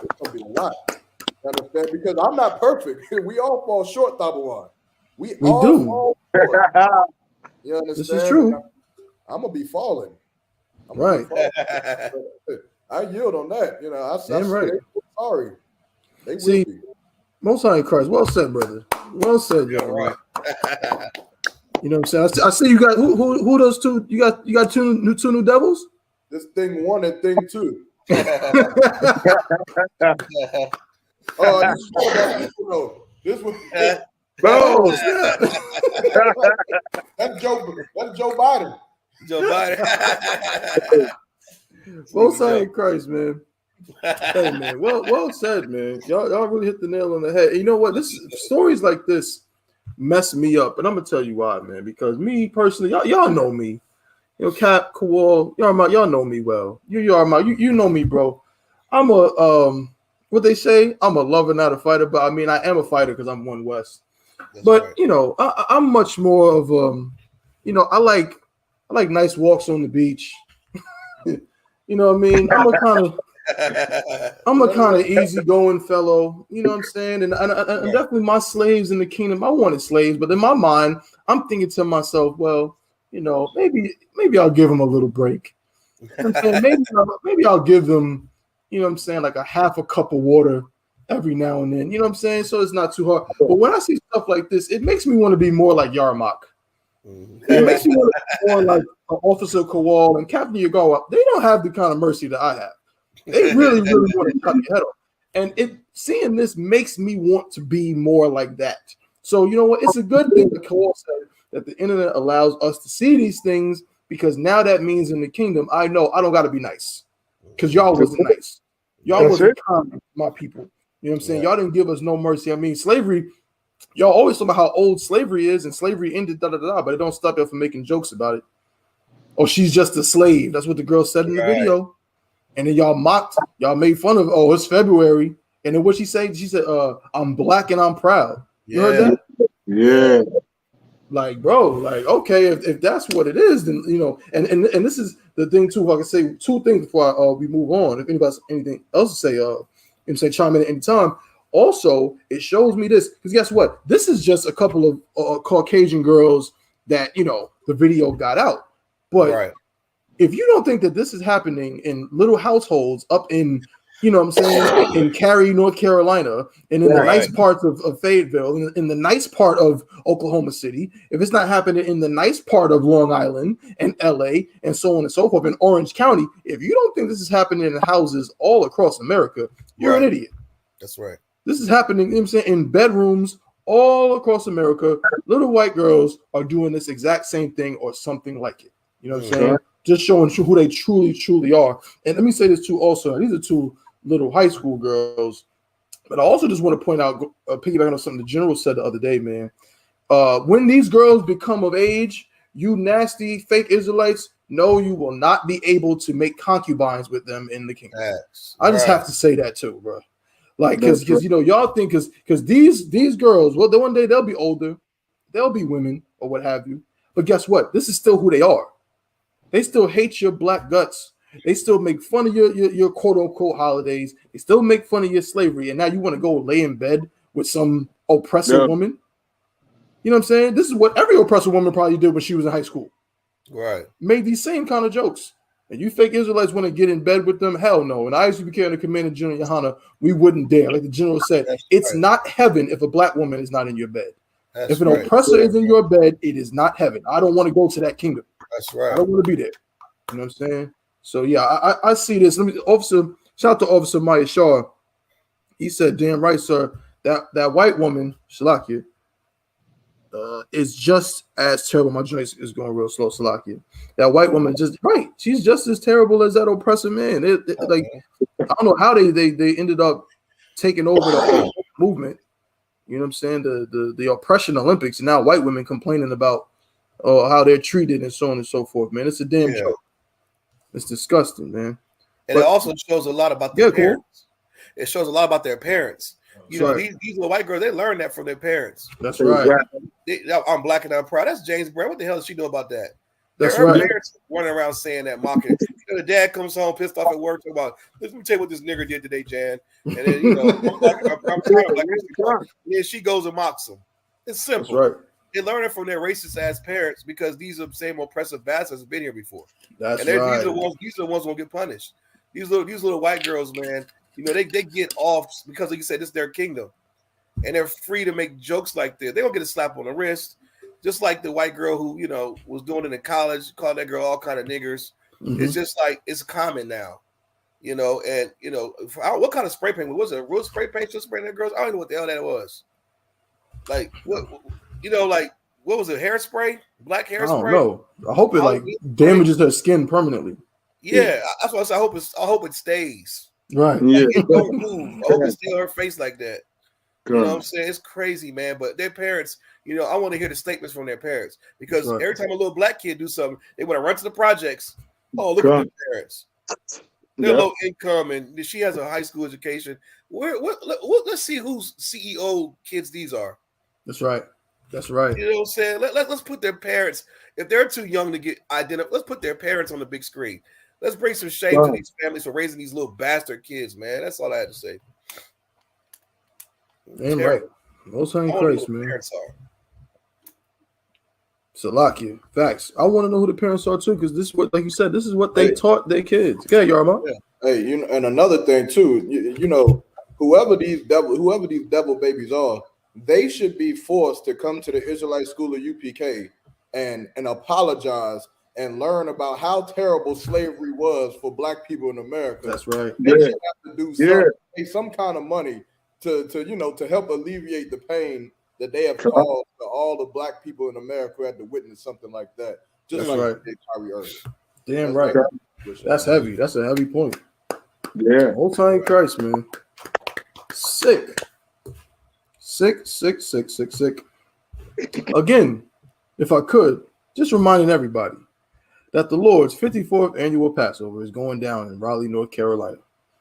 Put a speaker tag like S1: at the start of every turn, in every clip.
S1: It's gonna be a lot. You understand? Because I'm not perfect. We all fall short, Tabawan. We all
S2: do.
S1: fall short. You understand?
S2: This is true.
S1: I'm gonna be falling.
S2: Right.
S1: I yield on that. You know, I see
S2: right.
S1: they sorry. They
S2: See,
S1: will be.
S2: Most High in Christ. Well said, brother. Well said, y'all.
S3: Right.
S2: You know what I'm saying? I see you got who those two? You got two new devils?
S1: This thing 1 and thing 2. This was
S2: bro.
S1: That's Joe Biden.
S3: Joe Biden.
S2: Most High in Christ, man. Hey man, well said, man. Y'all really hit the nail on the head. And you know what? Stories like this mess me up, and I'm gonna tell you why, man. Because me personally, y'all know me. You know, Cap, Kowal, y'all know me well. You know me, bro. I'm a what they say. I'm a lover, not a fighter. But I mean, I am a fighter because I'm one West.
S3: That's
S2: but
S3: right.
S2: You know, I'm much more of you know, I like nice walks on the beach. You know what I mean? I'm a kind of easygoing fellow, you know what I'm saying? And definitely my slaves in the kingdom, I wanted slaves, but in my mind, I'm thinking to myself, well, you know, maybe I'll give them a little break. You know what I'm saying? Maybe I'll give them, you know what I'm saying, like a half a cup of water every now and then, you know what I'm saying? So it's not too hard. But when I see stuff like this, it makes me want to be more like Yarmak. It makes me want to be more like Officer Kowal and Captain Yagawa. They don't have the kind of mercy that I have. They really want to cut your head off. And seeing this makes me want to be more like that. So, you know what? It's a good thing that Kowal said that the internet allows us to see these things, because now that means in the kingdom, I know I don't got to be nice, because y'all wasn't nice. Y'all wasn't kind to my people. You know what I'm saying? Y'all didn't give us no mercy. I mean, slavery, y'all always talk about how old slavery is, and slavery ended, but it don't stop you from making jokes about it. Oh, she's just a slave. That's what the girl said in the video. And then y'all mocked, y'all made fun of, oh, it's February. And then what she said? She said, I'm black and I'm proud. You heard that?
S4: Yeah.
S2: Like, bro, like, okay, if that's what it is, then, you know, and this is the thing too. If I can say two things before we move on. If anybody has anything else to say, chime in at any time. Also, it shows me this, because guess what? This is just a couple of Caucasian girls that, you know, the video got out. But if you don't think that this is happening in little households up in, you know what I'm saying, in Cary, North Carolina, and in the nice parts of Fayetteville, in the nice part of Oklahoma City, if it's not happening in the nice part of Long Island and LA and so on and so forth in Orange County, if you don't think this is happening in houses all across America, you're an idiot.
S3: That's right.
S2: This is happening, you know what I'm saying, in bedrooms all across America. Little white girls are doing this exact same thing or something like it. You know what I'm saying? Just showing who they truly are. And let me say this too also. These are two little high school girls. But I also just want to point out, piggybacking on something the general said the other day, man. When these girls become of age, you nasty fake Israelites, no, you will not be able to make concubines with them in the kingdom. I just have to say that too, bro. Like, because you know, y'all think because these girls, well, one day they'll be older, they'll be women or what have you. But guess what? This is still who they are. They still hate your black guts. They still make fun of your quote unquote holidays. They still make fun of your slavery. And now you want to go lay in bed with some oppressive woman. You know what I'm saying? This is what every oppressive woman probably did when she was in high school.
S3: Right.
S2: Made these same kind of jokes. And you fake Israelites want to get in bed with them? Hell no. And I.S.U.P.K and the Commander General YAHANNA, we wouldn't dare. Like the general said, it's not heaven if a black woman is not in your bed. If an oppressor is in your bed, it is not heaven. I don't want to go to that kingdom.
S3: That's right.
S2: I don't want to be there. You know what I'm saying? So yeah, I see this. Shout out to Officer Maya Shaw. He said, "Damn right, sir. That white woman, Shalakia, is just as terrible." My joint is going real slow, Shalakia. That white woman just right. She's just as terrible as that oppressive man. Like I don't know how they ended up taking over the whole movement. You know what I'm saying? The oppression Olympics, and now white women complaining about how they're treated and so on and so forth, man. It's a damn joke. It's disgusting, man.
S3: And it also shows a lot about their parents. It shows a lot about their parents. You know, these little white girls, they learn that from their parents.
S2: That's right.
S3: I'm black and I'm proud. That's James Brown. What the hell does she know about that?
S2: That's
S3: her
S2: right.
S3: parents running around saying that, mocking. The dad comes home pissed off at work, talking about, let me tell you what this nigger did today, Jan. And then, I'm tired of black people. And then she goes and mocks him. It's simple.
S2: That's right.
S3: They learn it from their racist ass parents because these are the same oppressive bastards have been here before.
S2: That's
S3: and
S2: right.
S3: These are the ones who will get punished. These little white girls, man, they get off because, like you said, this is their kingdom. And they're free to make jokes like this. They don't get a slap on the wrist. Just like the white girl who, was doing it in college, called that girl all kind of niggers. Mm-hmm. It's just like, it's common now, and, what kind of spray paint was it? A real spray paint just spraying that girls? I don't know what the hell that was. Like, what, like, what was it? Hairspray? Black hairspray? I don't
S2: know. I hope it damages her skin permanently.
S3: Yeah, that's what I said. I hope it stays.
S2: Right.
S3: Yeah. Like, it don't move. I hope it stays on her face like that. You know what I'm saying? It's crazy, man. But their parents, I want to hear the statements from their parents because every time a little black kid do something, they want to run to the projects. Oh, look at their parents. They're low income, and she has a high school education. Let's see whose CEO kids these are.
S2: That's right. That's right.
S3: You know what I'm saying? Let's put their parents, if they're too young to get identified, let's put their parents on the big screen. Let's bring some shame to these families for raising these little bastard kids, man. That's all I had to say.
S2: Damn right. Most high Christ, man. Salakia. Facts. I want to know who the parents are too, because this is what, like you said, this is what they taught their kids. Okay, Yarma.
S1: Yeah. Hey, and another thing too, whoever these devil babies are, they should be forced to come to the Israelite school of U.P.K. and apologize and learn about how terrible slavery was for black people in America.
S2: That's right.
S1: They should have to do some kind of money to help alleviate the pain that they have caused to all the black people in America who had to witness something like that. Just
S2: That's
S1: like
S2: right.
S1: Kyrie
S2: Damn right. That's heavy. That's a heavy point.
S4: Yeah.
S2: Most high Christ, man. Sick. Again, if I could, just reminding everybody that the Lord's 54th annual Passover is going down in Raleigh, North Carolina.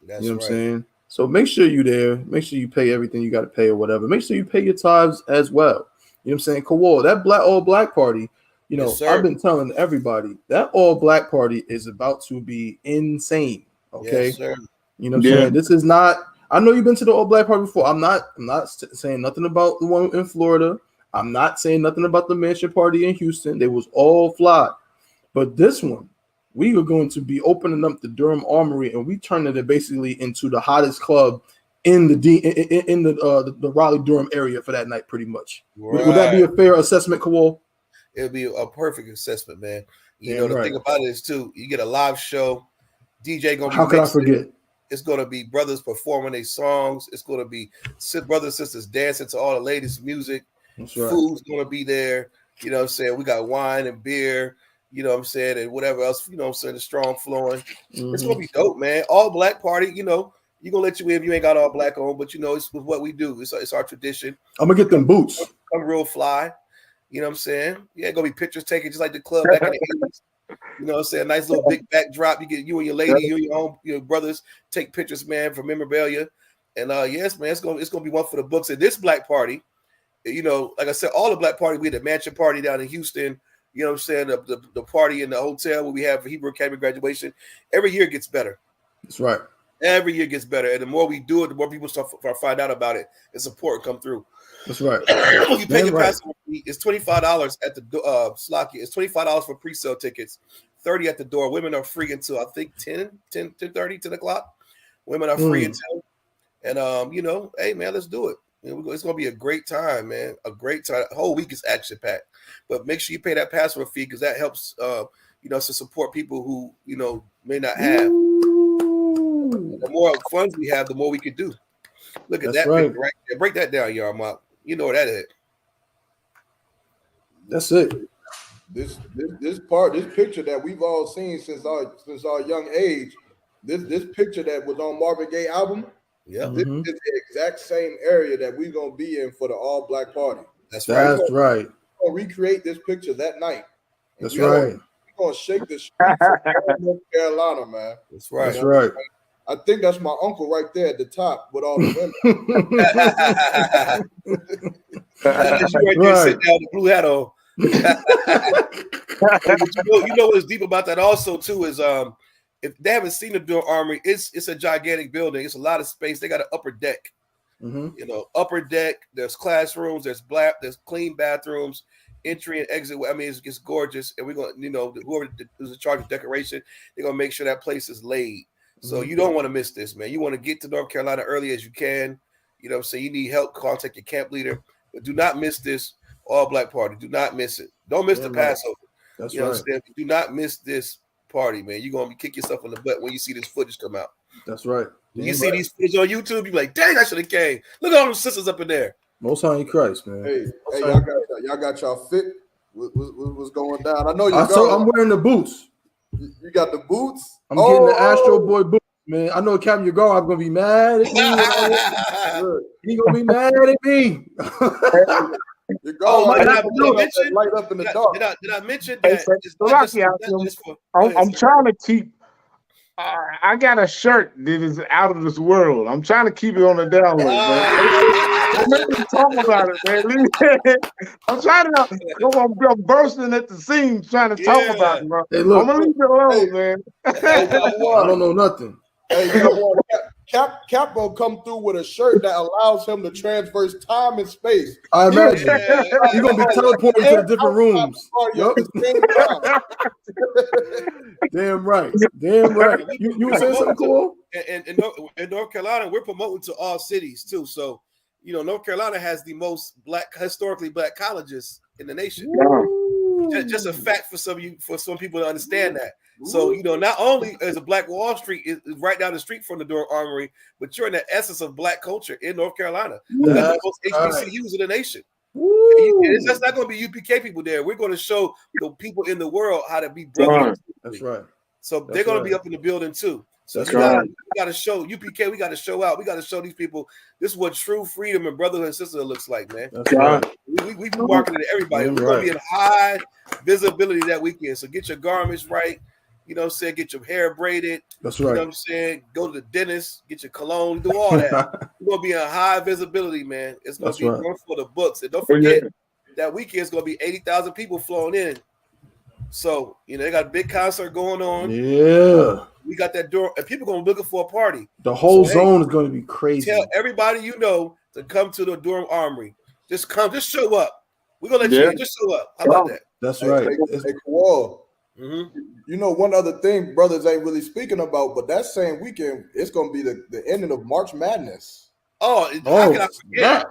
S3: That's
S2: you know what I'm saying? So make sure you're there. Make sure you pay everything you got to pay or whatever. Make sure you pay your tithes as well. You know what I'm saying? Kowal, that all black party,
S3: yes,
S2: I've been telling everybody that all black party is about to be insane. Okay.
S3: Yes, sir.
S2: You know what I'm saying? This is not, I know you've been to the all black party before. I'm not saying nothing about the one in Florida. I'm not saying nothing about the mansion party in Houston. They was all fly. But this one, we are going to be opening up the Durham Armory, and we turning it basically into the hottest club in the Raleigh Durham area for that night, pretty much. Right. Would that be a fair assessment, Kowal?
S3: It'll be a perfect assessment, man. The thing about it is too, you get a live show. DJ gonna be.
S2: How could I forget?
S3: It's gonna be brothers performing their songs. It's gonna be brothers and sisters dancing to all the latest music.
S2: That's right.
S3: Food's gonna be there. You know what I'm saying? We got wine and beer. You know what I'm saying? And whatever else, you know what I'm saying? The strong flowing. Mm-hmm. It's going to be dope, man. All black party, you're going to let you in if you ain't got all black on, but it's what we do. It's our tradition.
S2: I'm going to get them boots.
S3: I'm real fly. You know what I'm saying? Yeah, going to be pictures taken just like the club back in the 80s. You know what I'm saying? Nice little big backdrop. You get you and your lady, you and your brothers take pictures, man, for memorabilia. And yes, man, it's going to be one for the books. And this black party, like I said, all the black party, we had a mansion party down in Houston. You know what I'm saying? The party in the hotel where we have Hebrew Academy graduation. Every year gets better.
S2: That's right.
S3: Every year gets better. And the more we do it, the more people start find out about it and support come through.
S2: That's right.
S3: You pay your Passover fee. It's $25 at the Slocky. It's $25 for pre-sale tickets. $30 at the door. Women are free until I think 10:30, 10 o'clock. Women are free until. And hey man, let's do it. It's going to be a great time, man. A great time. The whole week is action packed. But make sure you pay that Passover fee because that helps, to support people who, may not have. The more funds we have, the more we can do. Look at that right there. Break that down, Yarma. You know what that is.
S2: That's it.
S1: This picture that we've all seen since our young age. This picture that was on Marvin Gaye album.
S3: Yeah,
S1: this is the exact same area that we're gonna be in for the all black party.
S3: That's right.
S2: That's right.
S1: We're gonna recreate this picture that night.
S2: That's right.
S1: We're gonna shake the streets of North Carolina, man.
S3: That's right.
S2: That's right.
S1: I think that's my uncle right there at the top with all the women.
S3: You right there sitting down with the blue hat on. You know what's deep about that also too is if they haven't seen the Durham Armory, it's a gigantic building. It's a lot of space. They got an upper deck. You know, upper deck. There's classrooms. There's clean bathrooms, entry and exit. I mean, it's gorgeous. And we're gonna, you know, whoever is in charge of decoration, they're gonna make sure that place is laid. So you don't want to miss this, man. You want to get to North Carolina early as you can. You know what I'm saying? You need help, contact your camp leader. But do not miss this all-black party. Do not miss it. Don't miss the Passover.
S2: That's
S3: you understand? Do not miss this party, man. You're going to kick yourself in the butt when you see this footage come out.
S2: That's right.
S3: When you see these footage on YouTube, you're like, dang, I should have came. Look at all those sisters up in there.
S2: Most High in Christ, man.
S1: Hey, y'all got y'all fit? What's going down? I know you.
S2: I'm wearing the boots.
S1: You got the boots?
S2: I'm getting the Astro Boy boots. Man, I know Captain Yagar, I'm gonna be mad at me. He gonna be mad at me.
S1: Light up in the dark.
S3: Did I mention that?
S4: I'm trying to keep. I got a shirt that is out of this world. I'm trying to keep it on the down low, man. Let me talk about it, man. I'm trying to. I'm bursting at the seams trying to talk about it, bro.
S2: Hey, look,
S4: I'm gonna leave it alone, man.
S2: I don't know nothing.
S1: Hey, you know what? Cap will come through with a shirt that allows him to transverse time and space.
S2: I imagine he's gonna be teleporting to the different rooms. Yep. Damn right. Damn right. You were saying something cool?
S3: And in North Carolina, we're promoting to all cities too. So, you know, North Carolina has the most historically black colleges in the nation. Just a fact for some people to understand that. So, you know, not only is a Black Wall Street is right down the street from the Durham Armory, but you're in the essence of black culture in North Carolina. That's the most HBCUs in the nation. And that's not going to be UPK people there. We're going to show the people in the world how to be brothers.
S2: That's right.
S3: So they're going to be up in the building too. So we got to show UPK. We got to show out. We got to show these people this is what true freedom and brotherhood and sisterhood looks like, man.
S2: That's right.
S3: We be marketing to everybody. We're going to be in high visibility that weekend. So get your garments right. You know what I'm saying? Get your hair braided.
S2: That's right.
S3: You know what I'm saying? Go to the dentist, get your cologne, do all that. We're going to be in high visibility, man. It's going to be going for the books. And don't forget, that weekend is going to be 80,000 people flowing in. So, you know, they got a big concert going on.
S2: Yeah.
S3: We got that door, and people are going to be looking for a party.
S2: The whole zone is going to be crazy.
S3: Tell everybody you know to come to the Durham Armory. Just come, just show up. We're going to let you in. Just show up. How about that?
S2: That's right.
S1: Hey, Kowal. You know, one other thing brothers ain't really speaking about, but that same weekend, it's going to be the ending of March Madness.
S3: How can I forget?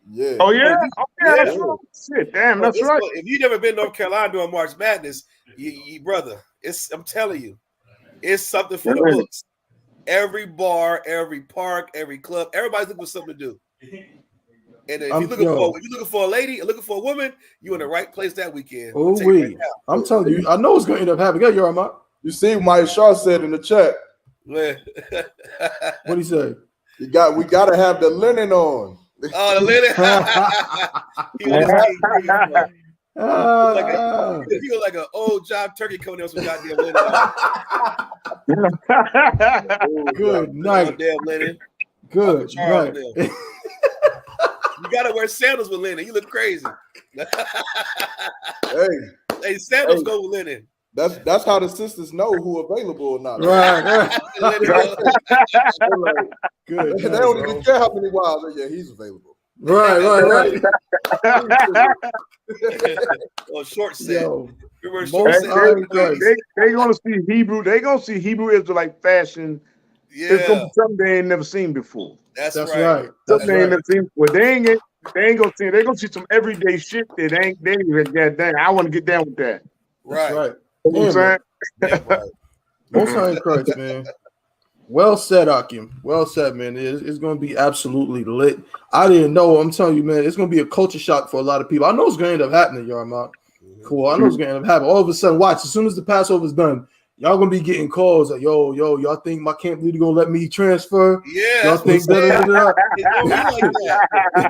S1: Yeah.
S4: Oh, yeah? That's right. Shit, damn, that's right.
S3: If you've never been to North Carolina during March Madness, you brother, I'm telling you, it's something for the books. Every bar, every park, every club, everybody's looking for something to do. And if you're looking for a lady, looking for a woman, you're in the right place that weekend.
S2: I'm telling you, I know it's going to end up happening. Yeah, you're right.
S1: You see, Maya Shaw said in the chat.
S2: What he say?
S1: We got to have the linen on.
S3: Oh, the linen. He was like an old job turkey coming out with some goddamn linen.
S2: Good night.
S3: Damn linen.
S2: Good night.
S3: You gotta wear sandals with linen. You look crazy. Hey, sandals go with linen.
S1: That's how the sisters know who available or not.
S2: Right. Good.
S1: They don't even care how many wives. Yeah, he's available.
S2: Right.
S3: Well, short set.
S4: They're gonna see Hebrew. They're gonna see Hebrew Israelite fashion. Yeah, it's gonna be something they ain't never seen before.
S3: That's right.
S4: Something they ain't never seen before. They ain't gonna see. They're gonna see some everyday shit that they ain't even get down. I want to get down with that.
S3: Right.
S4: You know what I'm saying?
S3: Yeah,
S2: Most High in Christ, man. Well said, Akim. Well said, man. It's going to be absolutely lit. I didn't know. I'm telling you, man, it's going to be a culture shock for a lot of people. I know it's going to end up happening, Yarmouth. Cool. I know it's going to end up happening. All of a sudden, watch. As soon as the Passover's done, y'all going to be getting calls like, yo, y'all think my camp leader going to let me transfer?
S3: Yeah.
S2: Y'all think that?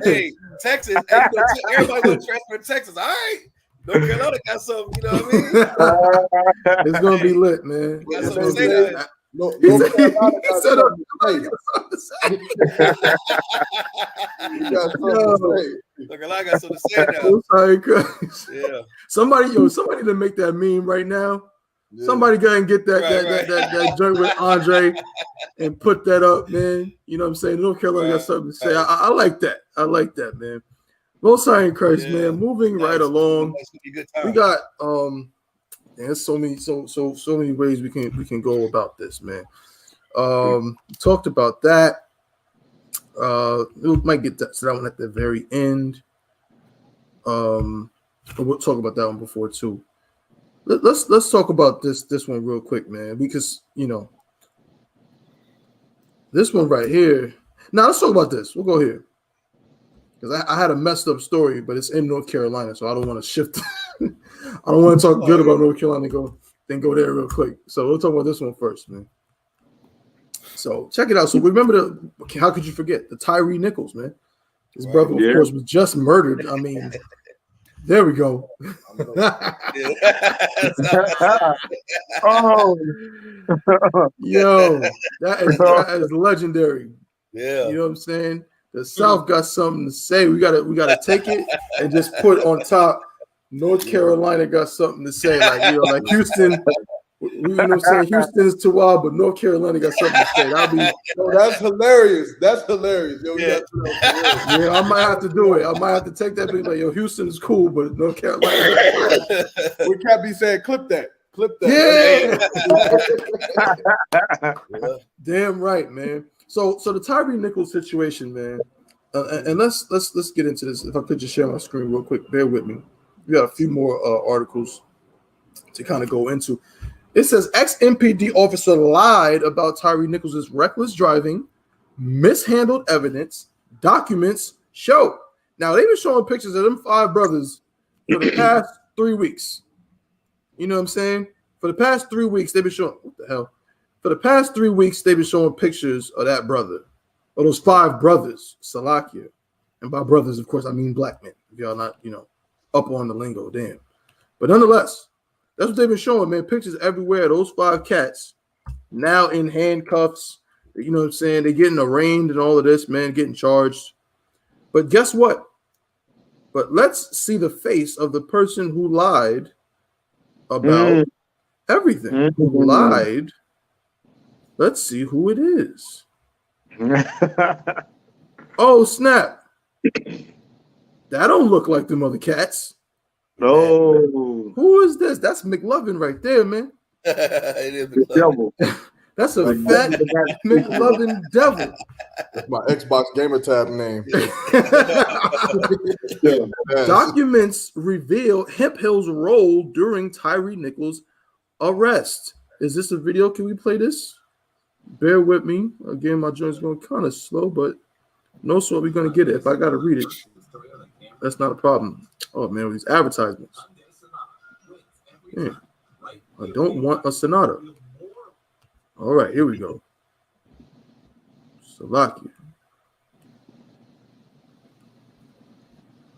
S3: Hey, Texas. Everybody going to transfer to Texas. All right. North Carolina got something, you know what I mean?
S2: It's going to be lit, man.
S3: You got something to say that.
S1: North Carolina got something to say.
S3: Look, I got something to say now. Yeah.
S2: Somebody to make that meme right now. Yeah. Somebody go and get that joint with Andre and put that up, man. You know what I'm saying? North Carolina got something to say. I like that. I like that, man. Most High in Christ, man. Moving right along. We got there's so many ways we can go about this, man. Talked about that. We might get to that one at the very end. But we'll talk about that one before too. Let's talk about this one real quick, man, because this one right here. Now let's talk about this. We'll go here because I had a messed up story, but it's in North Carolina, so I don't want to shift. I don't want to talk good about North Carolina. Then go there real quick. So we'll talk about this one first, man. So check it out. So remember how could you forget the Tyree Nichols, man? His brother, of course, was just murdered. I mean, there we go.
S4: Oh,
S2: yo, that is legendary.
S3: Yeah,
S2: you know what I'm saying. The South got something to say. We gotta take it and just put on top. North Carolina got something to say, like Houston. You know what I'm saying? Houston is too wild, but North Carolina got something to say.
S1: That's hilarious. That's hilarious. Yo,
S2: yeah, I might have to do it. I might have to take that big like, yo, Houston is cool, but North Carolina.
S1: We can't be saying clip that. Yeah.
S2: Damn right, man. So the Tyree Nichols situation, man. And let's get into this. If I could just share my screen real quick, bear with me. We got a few more articles to kind of go into. It says ex-MPD officer lied about Tyree Nichols' reckless driving, mishandled evidence, documents show. Now, they've been showing pictures of them 5 brothers for the past 3 weeks. You know what I'm saying? For the past 3 weeks, they've been showing, what the hell? For the past 3 weeks, they've been showing pictures of that brother, of those 5 brothers, Salakia. And by brothers, of course, I mean black men. If y'all not, up on the lingo, damn. But nonetheless, that's what they've been showing, man. Pictures everywhere. Those 5 cats now in handcuffs. You know what I'm saying? They're getting arraigned and all of this, man, getting charged. But guess what? But let's see the face of the person who lied about everything. Who lied. Let's see who it is. Oh, snap. That don't look like them other cats.
S4: No.
S2: Who is this? That's McLovin right there, man.
S3: It is McLovin.
S2: That's a fat McLovin devil.
S1: That's my Xbox gamer tab name.
S2: Documents reveal Hemp Hill's role during Tyree Nichols' arrest. Is this a video? Can we play this? Bear with me. Again, my joint's going kind of slow, but no sweat, we're going to get it. If I got to read it, that's not a problem. Oh, man, with these advertisements. Man, I don't want a Sonata. All right, here we go. Salakia.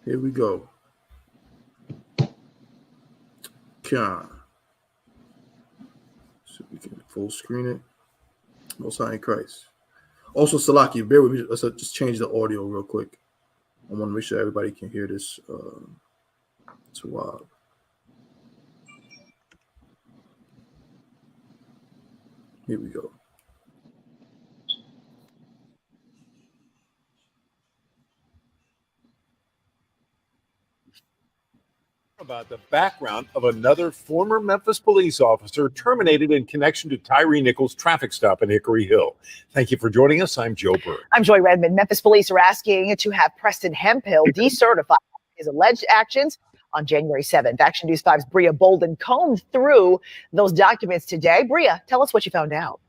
S2: Here we go. So we can full screen it. Most High in Christ. Also, Salakia, bear with me. Let's just change the audio real quick. I want to make sure everybody can hear this. Here we go.
S5: About the background of another former Memphis police officer terminated in connection to Tyree Nichols' traffic stop in Hickory Hill. Thank you for joining us. I'm Joe Berg.
S6: I'm Joy Redmond. Memphis police are asking to have Preston Hemphill decertified his alleged actions on January 7th. Action News 5's Bria Bolden combed through those documents today. Bria, tell us what you found out.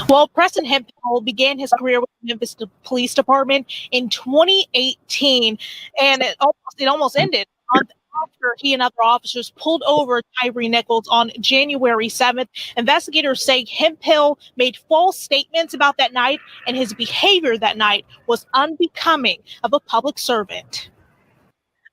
S7: Well, Preston Hemphill began his career with the Memphis Police Department in 2018, and it almost ended after he and other officers pulled over Tyree Nichols on January 7th. Investigators say Hemphill made false statements about that night, and his behavior that night was unbecoming of a public servant.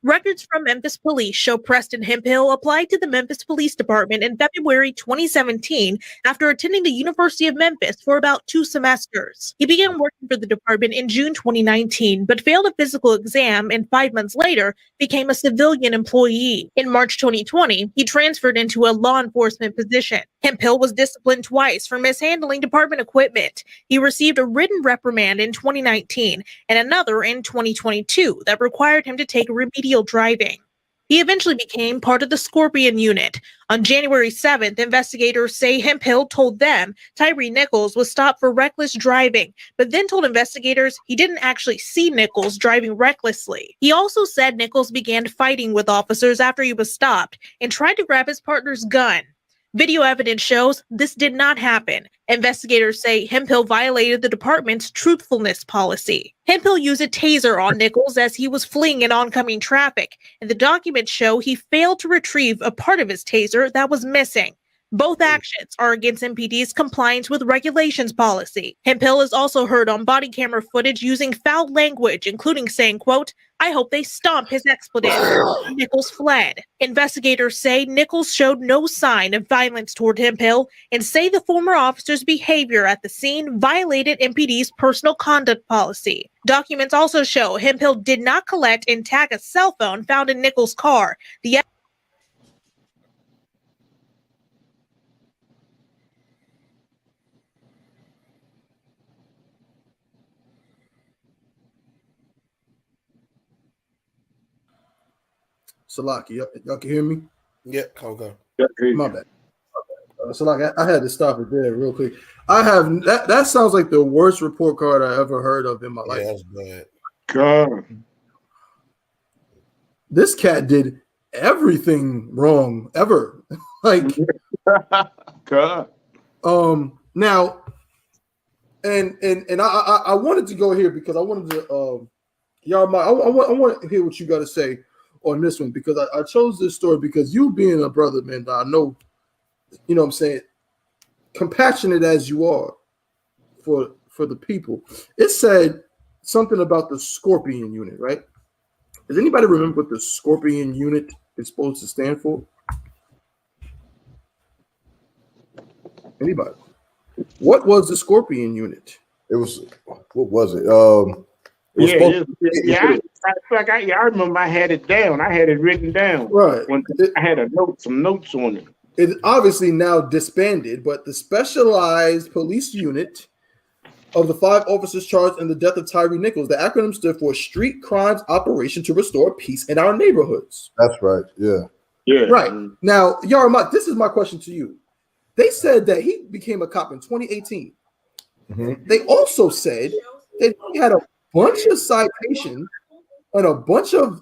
S7: Records from Memphis police show Preston Hemphill applied to the Memphis Police Department in February 2017 after attending the University of Memphis for about 2 semesters. He began working for the department in June 2019, but failed a physical exam and 5 months later became a civilian employee. In March 2020, he transferred into a law enforcement position. Hemphill was disciplined twice for mishandling department equipment. He received a written reprimand in 2019 and another in 2022 that required him to take remedial driving. He eventually became part of the Scorpion unit. On January 7th, investigators say Hemphill told them Tyree Nichols was stopped for reckless driving, but then told investigators he didn't actually see Nichols driving recklessly. He also said Nichols began fighting with officers after he was stopped and tried to grab his partner's gun. Video evidence shows this did not happen. Investigators say Hemphill violated the department's truthfulness policy. Hemphill used a taser on Nichols as he was fleeing in oncoming traffic, and the documents show he failed to retrieve a part of his taser that was missing. Both actions are against MPD's compliance with regulations policy. Hemphill is also heard on body camera footage using foul language, including saying, quote, "I hope they stomp his expletive." Nichols fled. Investigators say Nichols showed no sign of violence toward Hemphill and say the former officer's behavior at the scene violated MPD's personal conduct policy. Documents also show Hemphill did not collect and tag a cell phone found in Nichols' car. The
S2: Salaki, y'all can hear me?
S3: Yeah, okay.
S2: My bad. Salaki, I had to stop it there real quick. I have that sounds like the worst report card I ever heard of in my life.
S3: That's bad.
S4: God.
S2: This cat did everything wrong ever. Like
S4: God.
S2: Now and I wanted to go here because I wanted to y'all I want to hear what you got to say on this one, because I chose this story because you being a brother, man, I know, you know what I'm saying, compassionate as you are for the people. It said something about the Scorpion unit, right? Does anybody remember what the Scorpion unit is supposed to stand for? Anybody? What was the Scorpion unit?
S1: It was, what was it?
S4: I remember I had it down. I had it written down.
S2: Right.
S4: I had some notes on it.
S2: It obviously now disbanded, but the Specialized Police Unit of the 5 officers charged in the death of Tyree Nichols. The acronym stood for Street Crimes Operation to Restore Peace in Our Neighborhoods.
S1: That's right. Yeah.
S4: Yeah.
S2: Right. Now, Yarmak, this is my question to you. They said that he became a cop in 2018.
S1: Mm-hmm.
S2: They also said that he had a bunch of citations and a bunch of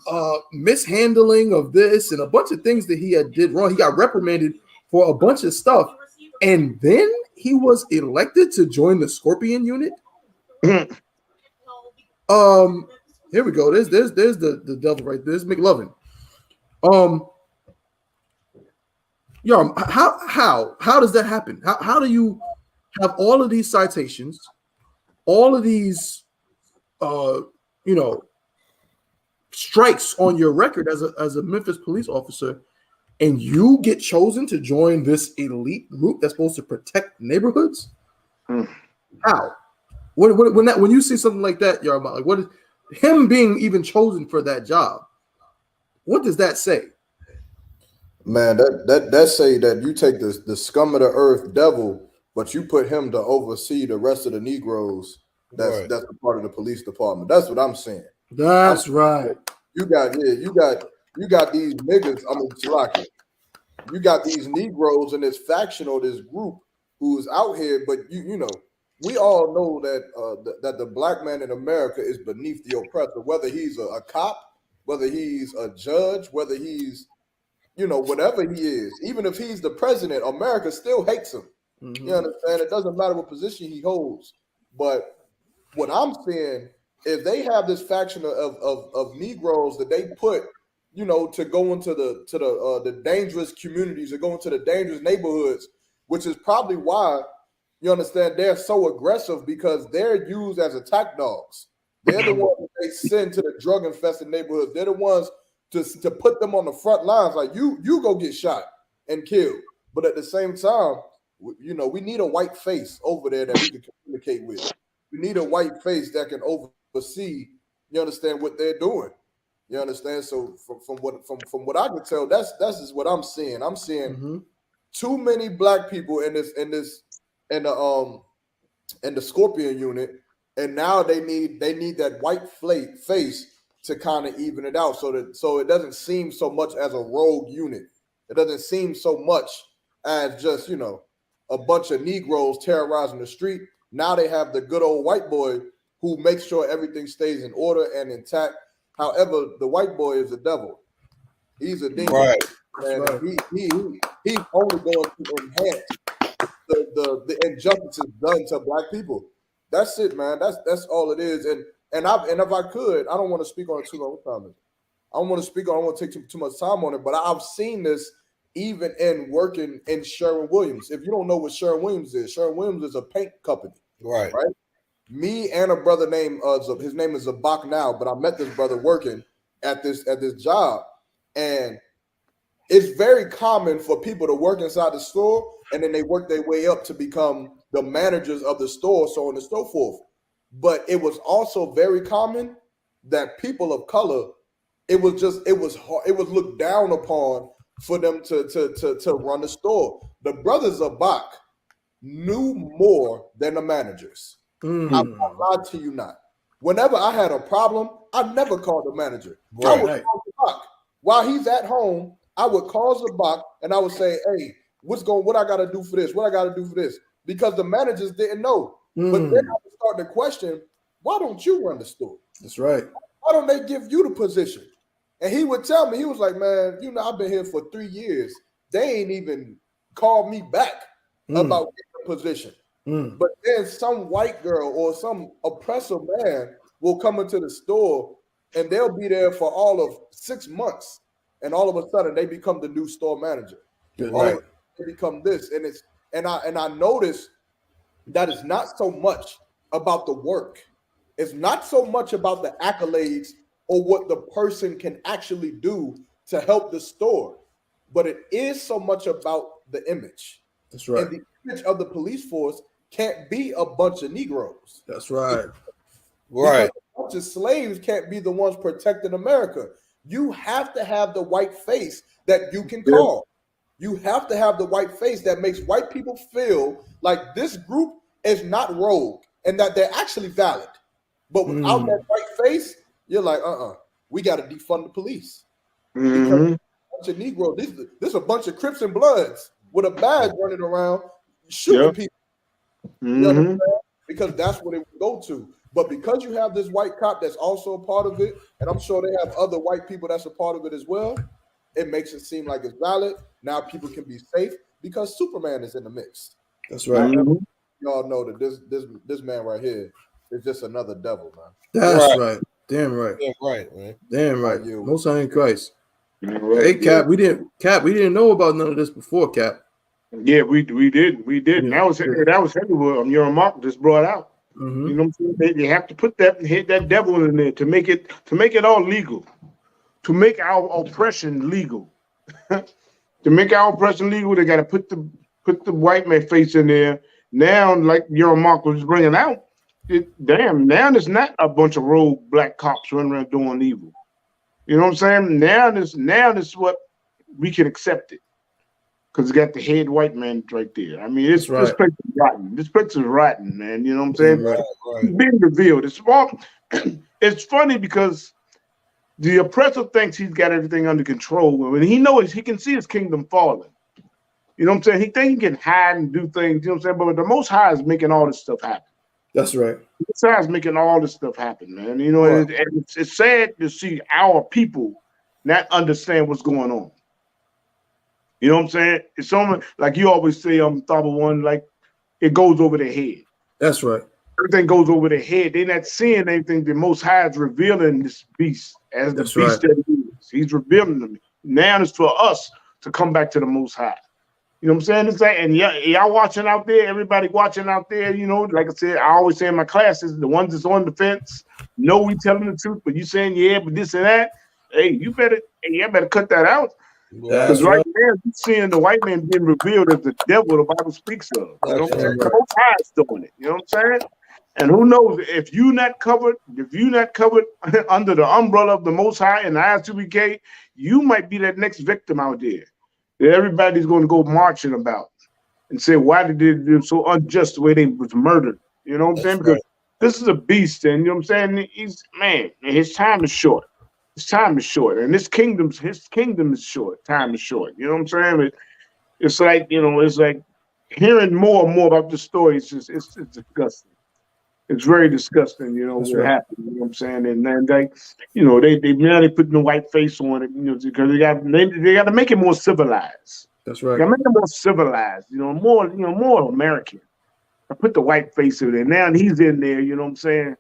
S2: mishandling of this and a bunch of things that he did wrong. He got reprimanded for a bunch of stuff. And then he was elected to join the Scorpion unit. Here we go. There's the devil right there. There's McLovin. How does that happen? How do you have all of these citations, all of these strikes on your record as a Memphis police officer, and you get chosen to join this elite group that's supposed to protect neighborhoods? How? When you see something like that, Yarma, like what is him being even chosen for that job? What does that say?
S1: Man, that say that you take the scum of the earth devil, but you put him to oversee the rest of the Negroes. That's a part of the police department. That's what I'm saying.
S2: That's right.
S1: You got these niggas. I mean, Chilaki. You got these Negroes in this faction or this group who's out here, but you know, we all know that that the black man in America is beneath the oppressor, whether he's a cop, whether he's a judge, whether he's, you know, whatever he is. Even if he's the president, America still hates him. Mm-hmm. You understand? It doesn't matter what position he holds. But what I'm saying is they have this faction of Negroes that they put, you know, to go into the dangerous communities, or go into the dangerous neighborhoods, which is probably why, you understand, they're so aggressive, because they're used as attack dogs. They're the ones that they send to the drug-infested neighborhoods. They're the ones to put them on the front lines. Like you go get shot and killed. But at the same time, you know, we need a white face over there that we can communicate with. We need a white face that can oversee, you understand, what they're doing. You understand? So from what I can tell, that's just what I'm seeing. I'm seeing too many black people in the Scorpion unit, and now they need that white face to kind of even it out, so it doesn't seem so much as a rogue unit. It doesn't seem so much as just, you know, a bunch of Negroes terrorizing the street. Now they have the good old white boy who makes sure everything stays in order and intact. However, the white boy is the devil. He's a demon.
S3: Right.
S1: And he's only going to enhance the injustices done to black people. That's it, man. That's all it is. And if I could, I don't want to speak on it too long time. I don't want to take too much time on it, but I've seen this even in working in Sherwin-Williams. If you don't know what Sherwin-Williams is a paint company.
S3: Right.
S1: Me and a brother named his name is Zabak now, but I met this brother working at this job, and it's very common for people to work inside the store and then they work their way up to become the managers of the store, so on and so forth. But it was also very common that people of color, it was looked down upon for them to run the store. The brothers Zabak knew more than the managers. I'm not lying to you not. Whenever I had a problem, I never called the manager. I would call Zabak. While he's at home, I would call Zabak and I would say, hey, what I gotta do for this? What I gotta do for this? Because the managers didn't know. But then I would start to question, why don't you run the store?
S2: That's right.
S1: Why don't they give you the position? And he would tell me, he was like, man, you know, I've been here for 3 years. They ain't even called me back about getting a position. But then some white girl or some oppressor man will come into the store and they'll be there for all of 6 months. And all of a sudden they become the new store manager.
S2: Right.
S1: They become this. And I noticed that it's not so much about the work. It's not so much about the accolades or what the person can actually do to help the store, but it is so much about the image.
S2: That's right.
S1: And the image of the police force can't be a bunch of Negroes.
S2: That's right.
S3: Right.
S1: A bunch of slaves can't be the ones protecting America. You have to have the white face that you can call. You have to have the white face that makes white people feel like this group is not rogue and that they're actually valid. But without that white face, you're like, we got to defund the police. Because a bunch of Negroes, this is a bunch of Crips and Bloods with a badge running around shooting people. You know, because that's what it would go to. But because you have this white cop that's also a part of it, and I'm sure they have other white people that's a part of it as well, it makes it seem like it's valid. Now people can be safe because Superman is in the mix.
S2: That's right.
S1: Y'all know that this man right here is just another devil, man.
S2: That's right. Damn right.
S3: Damn right, man.
S2: Damn right.
S1: You.
S2: Most High in Christ. Hey, Cap, we didn't know about none of this before, Cap.
S4: Yeah, we did. And that was heavy. Your Mark just brought out. You know what I'm saying? They have to put that devil in there to make it all legal, to make our oppression legal. To make our oppression legal, they got to put the white man face in there. Now, like your Mark was bringing out, now there's not a bunch of rogue black cops running around doing evil. You know what I'm saying? Now this what we can accept it. Because it got the head white man right there. I mean, this place is rotten. This place is rotten, man. You know what I'm saying? Right. It's being revealed. It's funny because the oppressor thinks he's got everything under control. When he knows he can see his kingdom falling. You know what I'm saying? He thinks he can hide and do things. You know what I'm saying? But the Most High is making all this stuff happen.
S2: That's right.
S4: The Most High is making all this stuff happen, man. You know, and it's sad to see our people not understand what's going on. You know what I'm saying? It's almost like you always say, Thaba One, like it goes over their head.
S2: That's right.
S4: Everything goes over their head. They're not seeing anything. The Most High is revealing this beast as the beast that he is. He's revealing them. Now it's for us to come back to the Most High. You know what I'm saying? It's like, and y'all watching out there, everybody watching out there, you know, like I said, I always say in my classes, the ones that's on the fence, know we telling the truth, but you saying, yeah, but this and that, hey, you better cut that out. Because right now, you're seeing the white man being revealed as the devil the Bible speaks of. You know what I'm saying? The Most High is doing it. You know what I'm saying? And who knows if you're not covered under the umbrella of the Most High and the I.S.U.P.K, you might be that next victim out there that everybody's going to go marching about and say, why did they do so unjust the way they was murdered? You know what I'm saying? Because this is a beast, and you know what I'm saying? His time is short. His time is short, and his kingdom is short. Time is short. You know what I'm saying? It's like, it's like hearing more and more about this story. It's disgusting. It's very disgusting, what happened. You know what I'm saying? And then they putting the white face on it, because they got to make it more civilized.
S2: That's right.
S4: They got to make it more civilized, more American. I put the white face in there. Now he's in there. You know what I'm saying?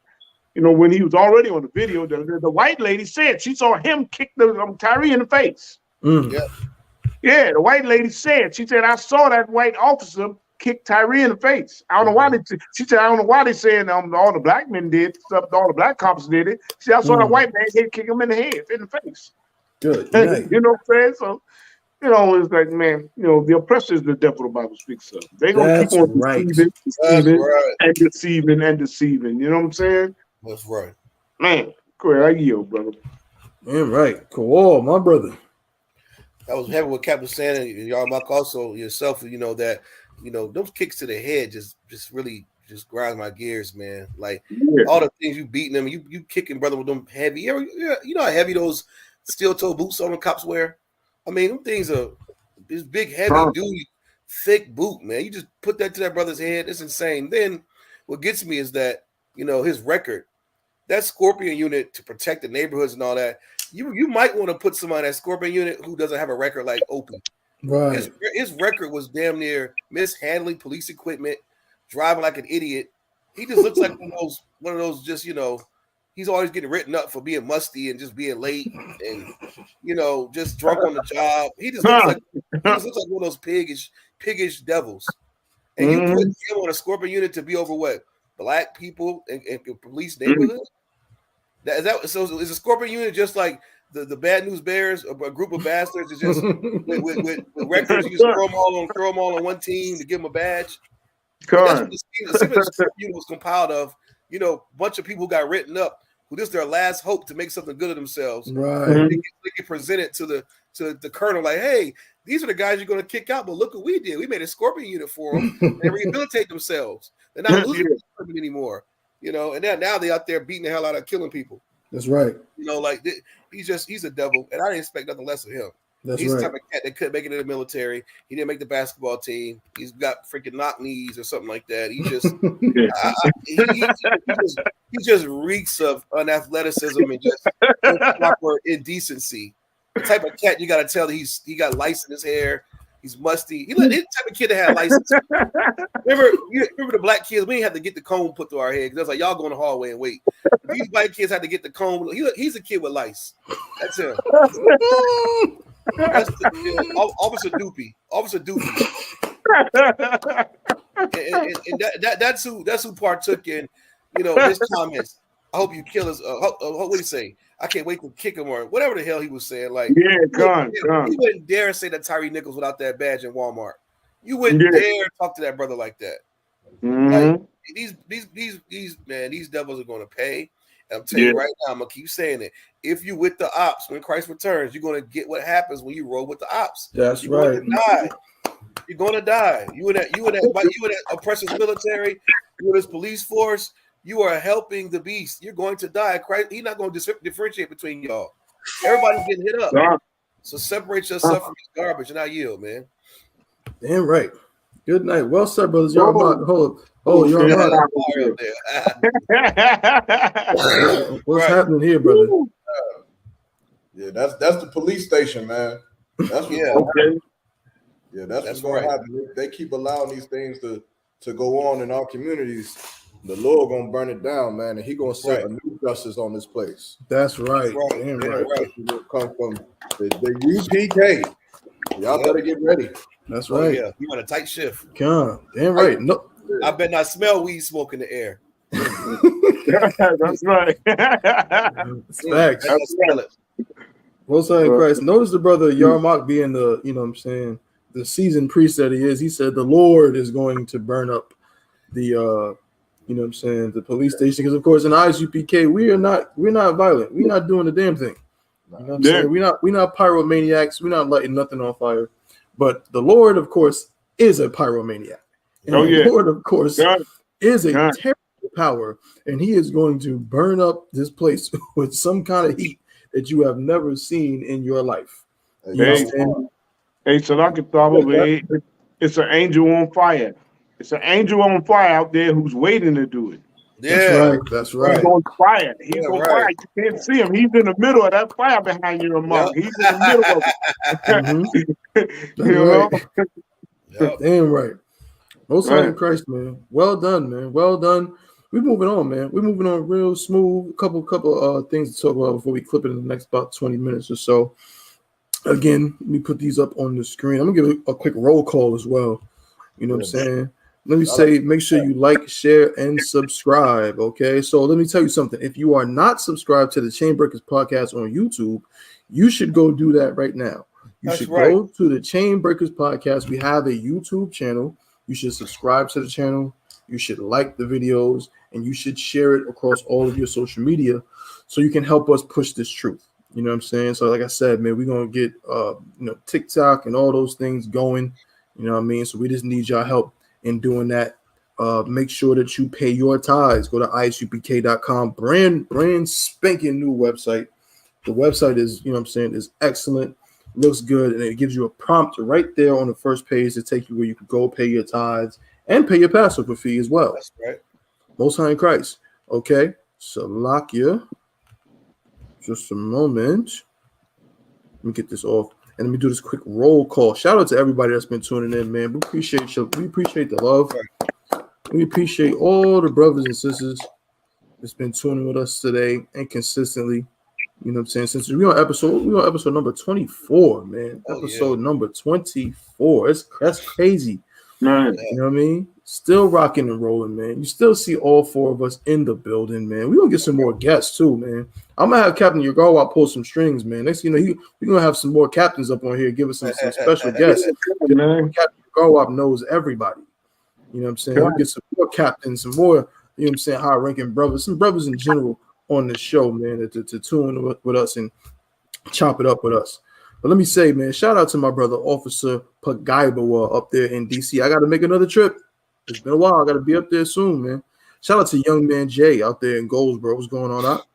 S4: When he was already on the video, the white lady said she saw him kick the Tyree in the face. Yeah, the white lady said, she said, I saw that white officer kick Tyree in the face. I don't know why she said, I don't know why they saying all the black men did stuff, all the black cops did it. She said, I saw that white man kick him in the head, in the face.
S2: Good night.
S4: You know what I'm saying? So, it's like, man, the oppressor is the devil the Bible speaks of. They're going to keep on deceiving and deceiving. You know what I'm saying?
S3: That's right.
S4: Man, great. I yield, brother.
S2: Man, right. Cool, my brother.
S3: I was having what Cap was saying, and y'all, Mark, also yourself, that, those kicks to the head just really just grinds my gears, man. Like all the things you beating them, you kicking brother with them heavy. You know how heavy those steel toe boots on the cops wear? I mean, them things are this big, heavy, duty, thick boot, man. You just put that to that brother's head. It's insane. Then what gets me is that, his record, that Scorpion unit to protect the neighborhoods and all that, you might want to put somebody in that Scorpion unit who doesn't have a record like Opie.
S2: Right.
S3: His record was damn near mishandling police equipment, driving like an idiot. He just looks like one of those just, he's always getting written up for being musty and just being late and, just drunk on the job. He just looks like one of those piggish devils. And you put him on a Scorpion unit to be over what? Black people and police neighborhood? So is a Scorpion unit just like the Bad News Bears, a group of bastards is just with records, you just throw them all on one team to give them a badge? That's what the Scorpion unit was compiled of. A bunch of people who got written up who this is their last hope to make something good of themselves.
S2: Right.
S3: They can present it to the colonel like, hey, these are the guys you're going to kick out, but look what we did. We made a Scorpion unit for them and rehabilitate themselves. They're not losing anymore, and now they're out there beating the hell out of killing people.
S2: That's right.
S3: He's a devil, and I didn't expect nothing less of him. He's the type of cat that couldn't make it in the military. He didn't make the basketball team. He's got freaking knock knees or something like that. He just he just reeks of unathleticism and just improper indecency. The type of cat you got to tell that he got lice in his hair. He's musty. He's the type of kid that had license. Remember the black kids? We didn't have to get the comb put through our head because that's like y'all go in the hallway and wait. These white kids had to get the comb. He's a kid with lice. That's him. That's Officer Doopy. Officer Doopy. And that's who partook in his comments. I hope you kill us. What do you say? I can't wait to kick him or whatever the hell he was saying. Like,
S4: he
S3: wouldn't dare say that Tyree Nichols without that badge in Walmart. You wouldn't dare talk to that brother like that. Like, these devils are going to pay. And I'm telling you right now, I'm gonna keep saying it. If you with the ops when Christ returns, you're gonna get what happens when you roll with the ops.
S2: That's right.
S3: You're gonna die. You in that oppressor's military, you in this police force. You are helping the beast. You're going to die. Christ, he's not going to differentiate between y'all. Everybody's getting hit up. So separate yourself from this garbage and I yield, man.
S2: Damn right. Good night. Well said, brothers. Y'all you're What's happening here, brother?
S1: Yeah, that's the police station, man. That's what's going to happen. They keep allowing these things to go on in our communities. The Lord gonna burn it down, man, and He gonna set a new justice on this place.
S2: That's right. Damn right.
S1: Come from the U.P.K. Y'all better get ready.
S2: That's right.
S3: Yeah, you want a tight shift.
S2: Damn right. No,
S3: I bet not smell weed smoke in the air.
S4: That's right.
S2: Facts. Most High in Christ. Notice the brother Yarmak being the, you know what I'm saying, the seasoned priest that he is. He said the Lord is going to burn up the, you know what I'm saying, the police station. Because, of course, in I.S.U.P.K, we're not violent. We're not doing the damn thing. You know what I'm saying? We're not pyromaniacs. We're not lighting nothing on fire. But the Lord, of course, is a pyromaniac. And the Lord, of course, is a terrible power. And he is going to burn up this place with some kind of heat that you have never seen in your life.
S4: Hey, so I could probably, it's an angel on fire. It's an angel on fire out there who's waiting to do it.
S3: Yeah,
S2: that's right.
S4: He's on fire. He's on fire. You can't see him. He's in the middle of that fire behind you, Mark. He's in the middle of it.
S2: You know? Damn right. Most High in Christ, man. Well done, man. Well done. We're moving on, man. We're moving on real smooth. Couple things to talk about before we clip it in the next about 20 minutes or so. Again, let me put these up on the screen. I'm gonna give a quick roll call as well. You know what I'm saying? Let me say, make sure you like, share, and subscribe. Okay. So let me tell you something. If you are not subscribed to the Chainbreakers podcast on YouTube, you should go do that right now. You should go to the Chainbreakers podcast. We have a YouTube channel. You should subscribe to the channel. You should like the videos, and you should share it across all of your social media so you can help us push this truth. You know what I'm saying? So like I said, man, we're going to get, TikTok and all those things going. You know what I mean? So we just need y'all help in doing that. Make sure that you pay your tithes. Go to I.S.U.P.K.com. Brand spanking new website. The website is, you know what I'm saying, is excellent. Looks good. And it gives you a prompt right there on the first page to take you where you can go pay your tithes and pay your Passover fee as well.
S3: That's right.
S2: Most High in Christ. Okay. Salakia. Just a moment. Let me get this off. And let me do this quick roll call. Shout out to everybody that's been tuning in, man. We appreciate you. We appreciate the love. We appreciate all the brothers and sisters that's been tuning with us today and consistently. You know what I'm saying? Since we're on episode number 24, man. Number 24. That's crazy.
S4: Man.
S2: You know what I mean? Still rocking and rolling, man. You still see all four of us in the building, man. We're gonna get some more guests too, man. I'm gonna have Captain Yagawa pull some strings, man. Next thing you know, we're gonna have some more captains up on here, give us some special guests. Captain Yagawa knows everybody. You know what I'm saying? We'll get some more captains, some more, you know what I'm saying, high-ranking brothers, some brothers in general on the show, man, to tune with us and chop it up with us. But let me say, man, shout out to my brother, Officer Pagaibawa up there in DC. I got to make another trip. It's been a while. I got to be up there soon, man. Shout out to young man Jay out there in Goldsboro. What's going on out?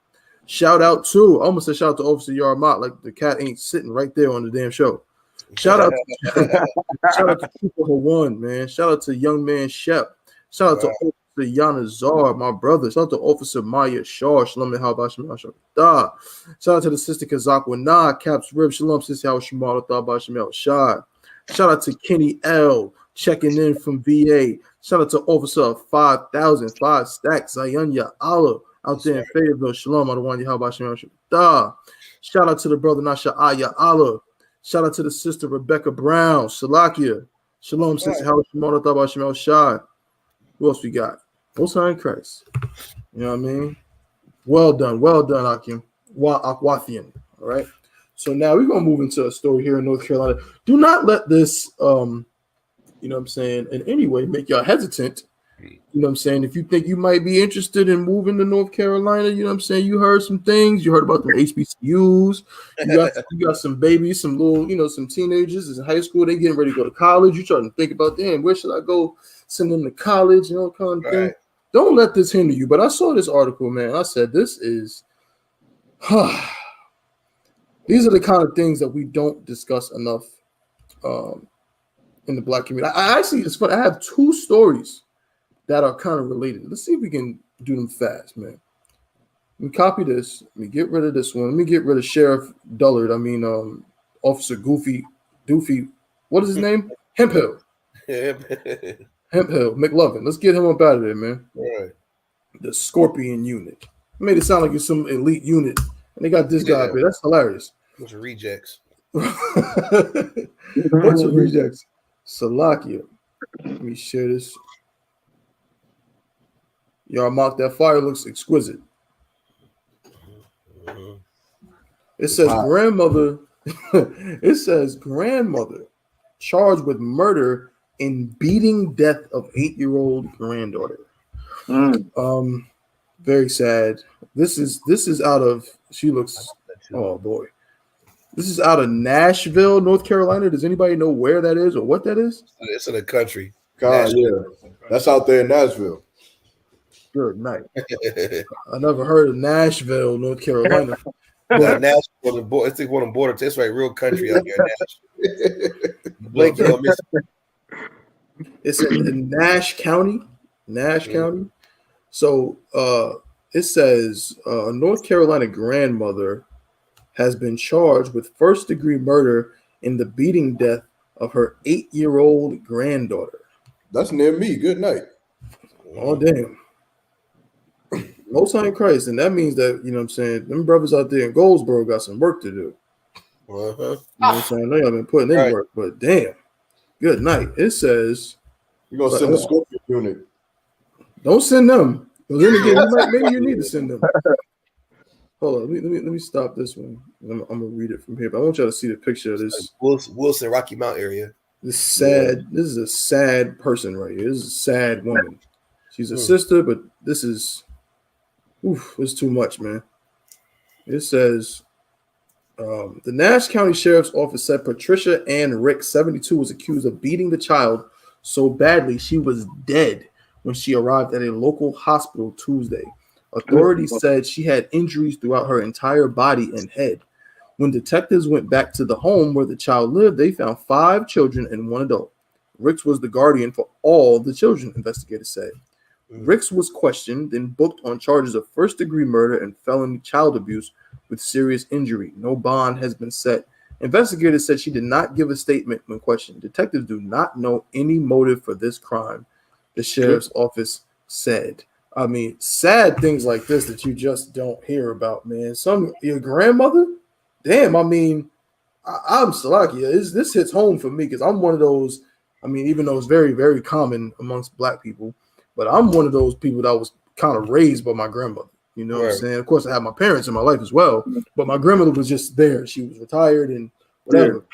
S2: Shout out to, I almost said shout out to Officer Yarmot, like the cat ain't sitting right there on the damn show. Shout out to People Hawan, man. Shout out to young man Shep. Shout out to Officer Yana Zar, my brother. Shout out to Officer Maya Shaw. Shalom and how about Shout out to the sister Kazakwa Nah, Caps Rib. Shalom, sister how Shemal Thaba Shemel Shad. Shout out to Kenny L checking in from VA. Shout out to Officer 5,000, 5 stacks, Zayanya Allah out there in Fayetteville. Shalom, Adawanya how about Shemel Shad. Shout out to the brother Nasha Aya Allah. Shout out to the sister Rebecca Brown, Salakia. Shalom, sister how Shemal Thaba Shemel Shad. Who else we got? Most High in Christ. You know what I mean? Well done, Akim. Akwathian. All right. So now we're gonna move into a story here in North Carolina. Do not let this you know what I'm saying, in any way make y'all hesitant. You know what I'm saying? If you think you might be interested in moving to North Carolina, you know what I'm saying? You heard some things, you heard about the HBCUs, you got some babies, some little, you know, some teenagers in high school, they getting ready to go to college. You're trying to think about, damn, where should I go? Send them to college, you know, kind of thing. Don't let this hinder you. But I saw this article, man. I said, this is these are the kind of things that we don't discuss enough in the Black community. I actually, it's funny. I have two stories that are kind of related. Let's see if we can do them fast, man. Let me copy this. Let me get rid of this one. Let me get rid of Sheriff Dullard. I mean, Officer Doofy. What is his name? Hemphill. Hemphill, McLovin. Let's get him up out of there, man.
S3: Right.
S2: The Scorpion unit. Made it sound like it's some elite unit. And they got this guy up here. That's hilarious.
S3: Bunch of rejects.
S2: Bunch of rejects. Salakia. Let me share this. Y'all mark that fire looks exquisite. It says grandmother. It says grandmother charged with murder and beating death of 8-year-old granddaughter. Very sad. This is out of. She looks. Oh boy. This is out of Nashville, North Carolina. Does anybody know where that is or what that is?
S3: It's in the country.
S1: God, yeah. That's out there in Nashville.
S2: Good night. I never heard of Nashville, North Carolina.
S3: But Nashville, it's like one of the border. It's like real country out here in Nashville.
S2: It's in Nash County. Nash County. So it says a North Carolina grandmother has been charged with first-degree murder in the beating death of her 8-year-old granddaughter.
S1: That's near me. Good night.
S2: Oh, damn. Most High in Christ. And that means that, you know what I'm saying, them brothers out there in Goldsboro got some work to do. You know what I'm saying? They have been putting in work, but damn. Good night. It says...
S1: You're going to send the Scorpion unit.
S2: Don't send them. Then again, maybe you need to send them. Hold on, let me stop this one. I'm gonna read it from here, but I want y'all to see the picture of this
S3: Wilson Rocky Mount area.
S2: This is a sad person right here. This is a sad woman. She's a sister, but this is it's too much, man. It says the Nash County Sheriff's Office said Patricia Ann Rick, 72, was accused of beating the child so badly she was dead when she arrived at a local hospital Tuesday. Authorities said she had injuries throughout her entire body and head. When detectives went back to the home where the child lived, they found 5 children and 1 adult. Ricks was the guardian for all the children, investigators said. Ricks was questioned, then booked on charges of first-degree murder and felony child abuse with serious injury. No bond has been set. Investigators said she did not give a statement when questioned. Detectives do not know any motive for this crime, the sheriff's office said. I mean, sad things like this that you just don't hear about, man. Your grandmother? Damn, I mean, I'm Salakia. This hits home for me because I'm one of those, I mean, even though it's very, very common amongst black people, but I'm one of those people that was kind of raised by my grandmother. You know what I'm saying? Of course, I had my parents in my life as well, but my grandmother was just there. She was retired and whatever.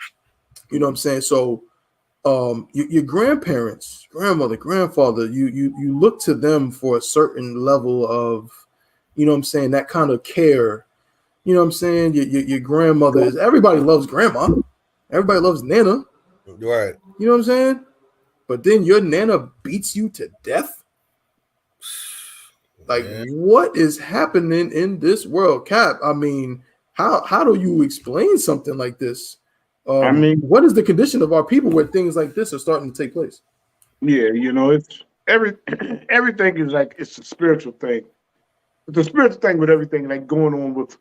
S2: You know what I'm saying? So your grandparents, grandmother, grandfather, you look to them for a certain level of, you know what I'm saying, that kind of care. You know what I'm saying? Your grandmother is, everybody loves grandma. Everybody loves Nana.
S3: Right.
S2: You know what I'm saying? But then your Nana beats you to death? Like, what is happening in this world, Cap? I mean, how do you explain something like this? I mean, what is the condition of our people where things like this are starting to take place?
S4: Yeah, you know, it's everything is like, it's a spiritual thing. It's a spiritual thing with everything like going on with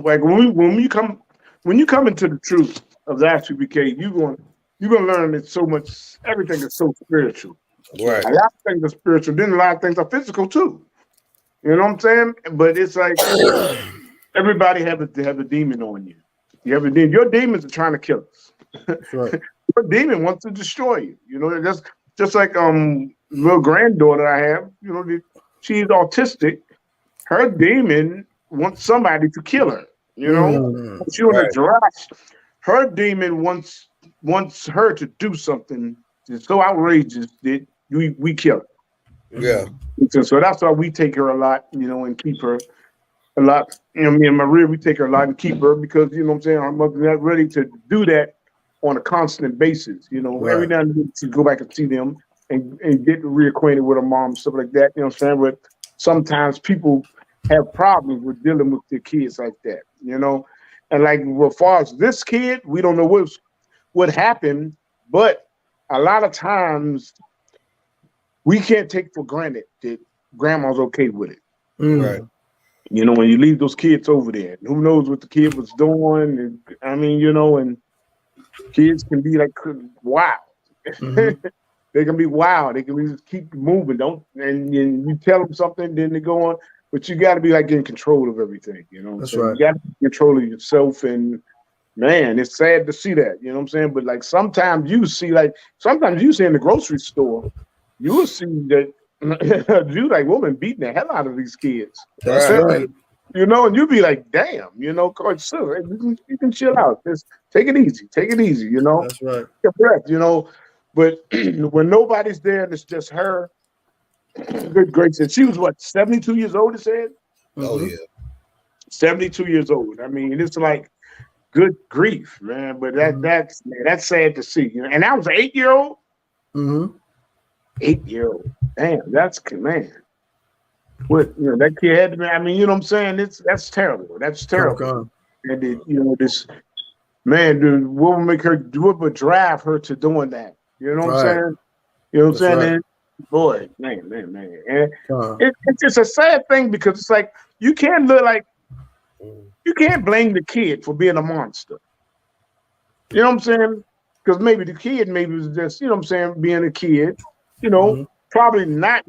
S4: like when you come into the truth of the I.S.U.P.K, you're gonna learn that so much. Everything is so spiritual.
S3: Right.
S4: A lot of things are spiritual. Then a lot of things are physical too. You know what I'm saying? But it's like everybody have a demon on you. You have a demon. Your demons are trying to kill us.
S2: That's right.
S4: Your demon wants to destroy you. You know, that's just like little granddaughter I have. You know, she's autistic. Her demon wants somebody to kill her. You know, she's on a draft. Her demon wants her to do something that's so outrageous that we kill her.
S3: Yeah.
S4: So that's why we take her a lot, you know, and keep her a lot. You know, me and Maria, we take her a lot and keep her because, you know what I'm saying, our mother's not ready to do that on a constant basis. You know, every now and then she go back and see them and get reacquainted with her mom, stuff like that. You know what I'm saying? But sometimes people have problems with dealing with their kids like that, you know. And like as far as this kid, we don't know what happened, but a lot of times we can't take for granted that grandma's okay with it.
S3: Right.
S4: You know, when you leave those kids over there, who knows what the kid was doing? And, I mean, you know, and kids can be like wild. They can be wild. They can just keep moving. And you tell them something, then they go on. But you got to be like in control of everything. You know,
S2: that's right.
S4: You got to be in control of yourself. And man, it's sad to see that. You know what I'm saying? But like sometimes you see in the grocery store, you will see that you like woman beating the hell out of these kids.
S2: That's right.
S4: you know, and you be like, damn, you know, Coach, so you can chill out. Just take it easy, you know.
S2: That's right.
S4: Take a breath, you know. But when nobody's there and it's just her, good gracious, she was what, 72 years old, it said?
S3: Oh yeah.
S4: 72 years old. I mean, it's like good grief, man. But that's sad to see. You know? And that was an 8-year-old? 8-year-old. Damn, that's man. What, you know, that kid had to be, I mean, you know what I'm saying? That's terrible. That's terrible. And it, you know, this man, dude, what would drive her to doing that? You know what I'm saying? You know what I'm saying?
S2: Right.
S4: And boy, man. And it's just a sad thing because it's like you can't blame the kid for being a monster. You know what I'm saying? Because maybe the kid was just, you know what I'm saying, being a kid, you know, probably not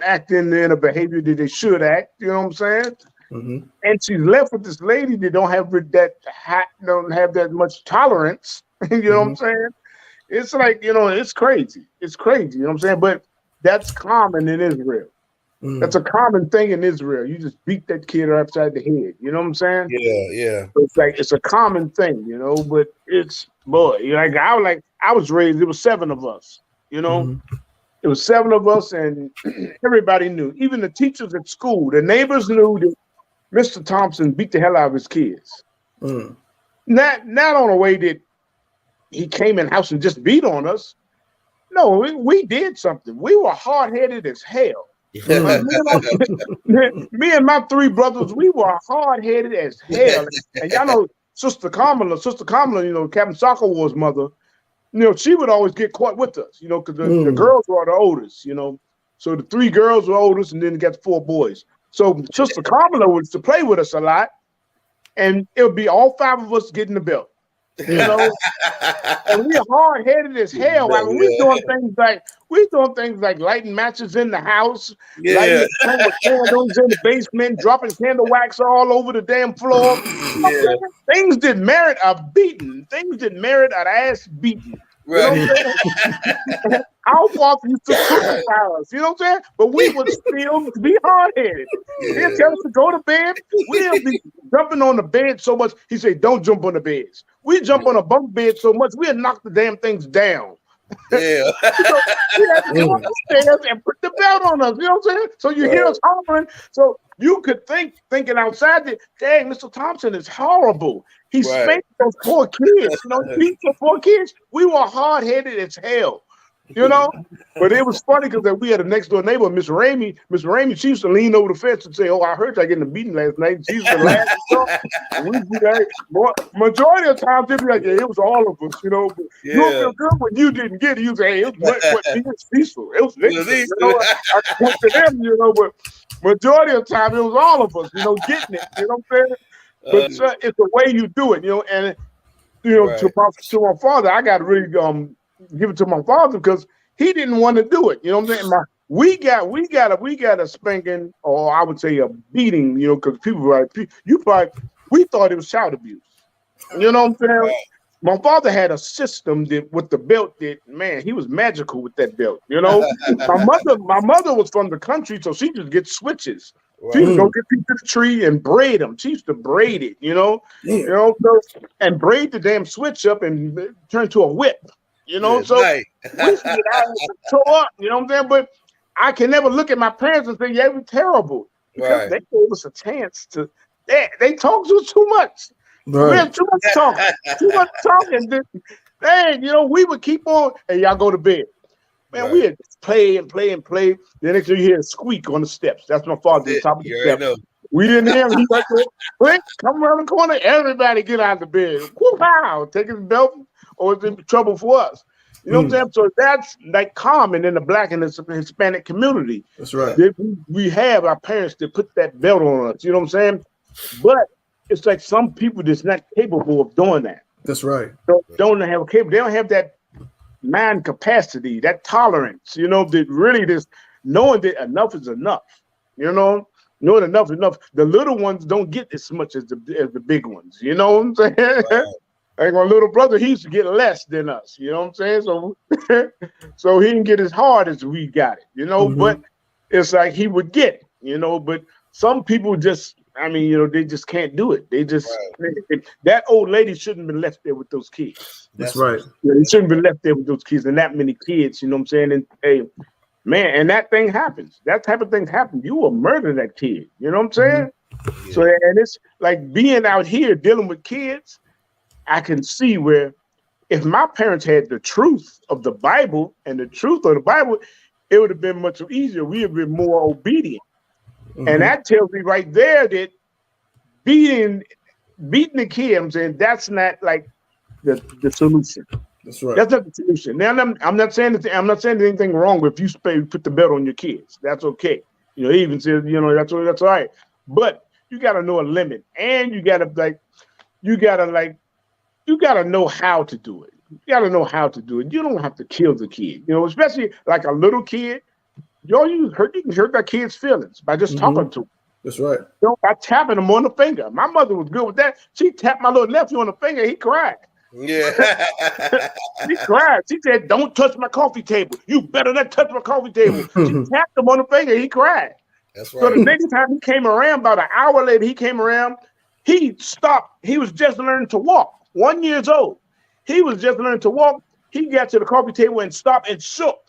S4: acting in a behavior that they should act, you know what I'm saying? And she's left with this lady that don't have that much tolerance, you know what I'm saying? It's like, you know, it's crazy. It's crazy, you know what I'm saying? But that's common in Israel. That's a common thing in Israel. You just beat that kid upside the head. You know what I'm saying?
S3: Yeah.
S4: It's like it's a common thing, you know. But it's I was raised. It was 7 of us. You know, it was 7 of us, and everybody knew. Even the teachers at school, the neighbors knew that Mr. Thompson beat the hell out of his kids. Not on a way that he came in the house and just beat on us. No, we did something. We were hard-headed as hell. Me and my 3 brothers, we were hard-headed as hell. And y'all know Sister Kamala, you know, Captain Soccer War's mother, you know, she would always get caught with us, you know, because the girls were the oldest, you know. So the 3 girls were oldest, and then you got the 4 boys. So Sister Kamala was to play with us a lot, and it would be all 5 of us getting the belt. You know, and we're hard-headed as hell. I mean, we're doing things like lighting matches in the house, lighting candles in the basement, dropping candle wax all over the damn floor. Things that merit a beating. Things that merit an ass beating. Right. You know what I'm saying? Our father used to crucify us, you know what I'm saying? But we would still be hard-headed. He'd tell us to go to bed. We'll be jumping on the bed so much. He said, don't jump on the beds. We jump on a bunk bed so much, we'll knock the damn things down. Yeah. So we had to go upstairs and put the belt on us, you know what I'm saying? So you hear us hollering. So you could thinking outside that, dang, Mr. Thompson is horrible. He spanked those poor kids, you know, beat those poor kids. We were hard-headed as hell. You know, but it was funny because we had a next door neighbor, Miss Ramey. Miss Ramey, she used to lean over the fence and say, "Oh, I heard y'all getting a beating last night." She used to laugh. We'd be like, majority of the time, they'd be like, "Yeah, it was all of us," you know. But you feel good when you didn't get it. You say, "Hey, it was peaceful. It was victory." You know, I talk to them, you know, but majority of the time, it was all of us, you know, getting it. You know what I'm saying? But it's the way you do it, you know. And you know, to my father, I got to really give it to my father because he didn't want to do it. You know what I'm saying? We got a spanking, or I would say a beating, you know, because people were like, we thought it was child abuse. You know what I'm saying? Right. My father had a system that with the belt that, man, he was magical with that belt. You know, my mother was from the country, so she just get switches. Right. She would go get people to the tree and braid them. She used to braid it, you know, and braid the damn switch up and turn to a whip. You know, so we used to get out and show up, you know what I'm saying? But I can never look at my parents and say, yeah, it was terrible. Because they gave us a chance to, they talked to us too much. Right. We had too much talking. Dang, you know, we would keep on, and y'all go to bed. Man, we had play and play and play. The next thing you hear a squeak on the steps. That's my father at the top of the steps. We didn't hear him. He like, quick, come around the corner. Everybody get out of the bed. Wow, take his belt. Or it's in trouble for us. You know what I'm saying? So that's like common in the Black and the Hispanic community. That's right. We have our parents that put that belt on us. You know what I'm saying? But it's like some people that's not capable of doing that. That's right. Don't have they don't have that mind capacity, that tolerance. You know, that really just knowing that enough is enough. You know, knowing enough is enough. The little ones don't get as much as the big ones. You know what I'm saying? Right. Like my little brother, he used to get less than us, you know what I'm saying? So, so he didn't get as hard as we got it, you know, but it's like he would get it, you know, but some people just, I mean, you know, they just can't do it. They just that old lady shouldn't have been left there with those kids.
S2: That's right.
S4: Yeah, they shouldn't be left there with those kids and that many kids. You know what I'm saying? And hey, man, and that thing happens. That type of thing happens. You will murder that kid. You know what I'm saying?
S3: Yeah.
S4: So, and it's like being out here dealing with kids. I can see where if my parents had the truth of the Bible and the truth of the Bible, it would have been much easier. We would have been more obedient. And that tells me right there that beating the kid, I'm saying that's not like the solution.
S2: That's right.
S4: That's not the solution. Now I'm not saying that there's anything wrong if you put the belt on your kids. That's okay. You know, he even says, you know, that's all right. But you gotta know a limit, and you gotta know how to do it. You gotta know how to do it. You don't have to kill the kid. You know, especially like a little kid. You can hurt that kid's feelings by just talking to him.
S2: That's right.
S4: You know, by tapping him on the finger. My mother was good with that. She tapped my little nephew on the finger. He cried.
S3: Yeah.
S4: She cried. She said, "Don't touch my coffee table. You better not touch my coffee table." She tapped him on the finger. He cried.
S3: That's right.
S4: So the next time he came around, about an hour later, he came around. He stopped. He was just learning to walk. 1 year old. He was just learning to walk. He got to the coffee table and stopped and shook.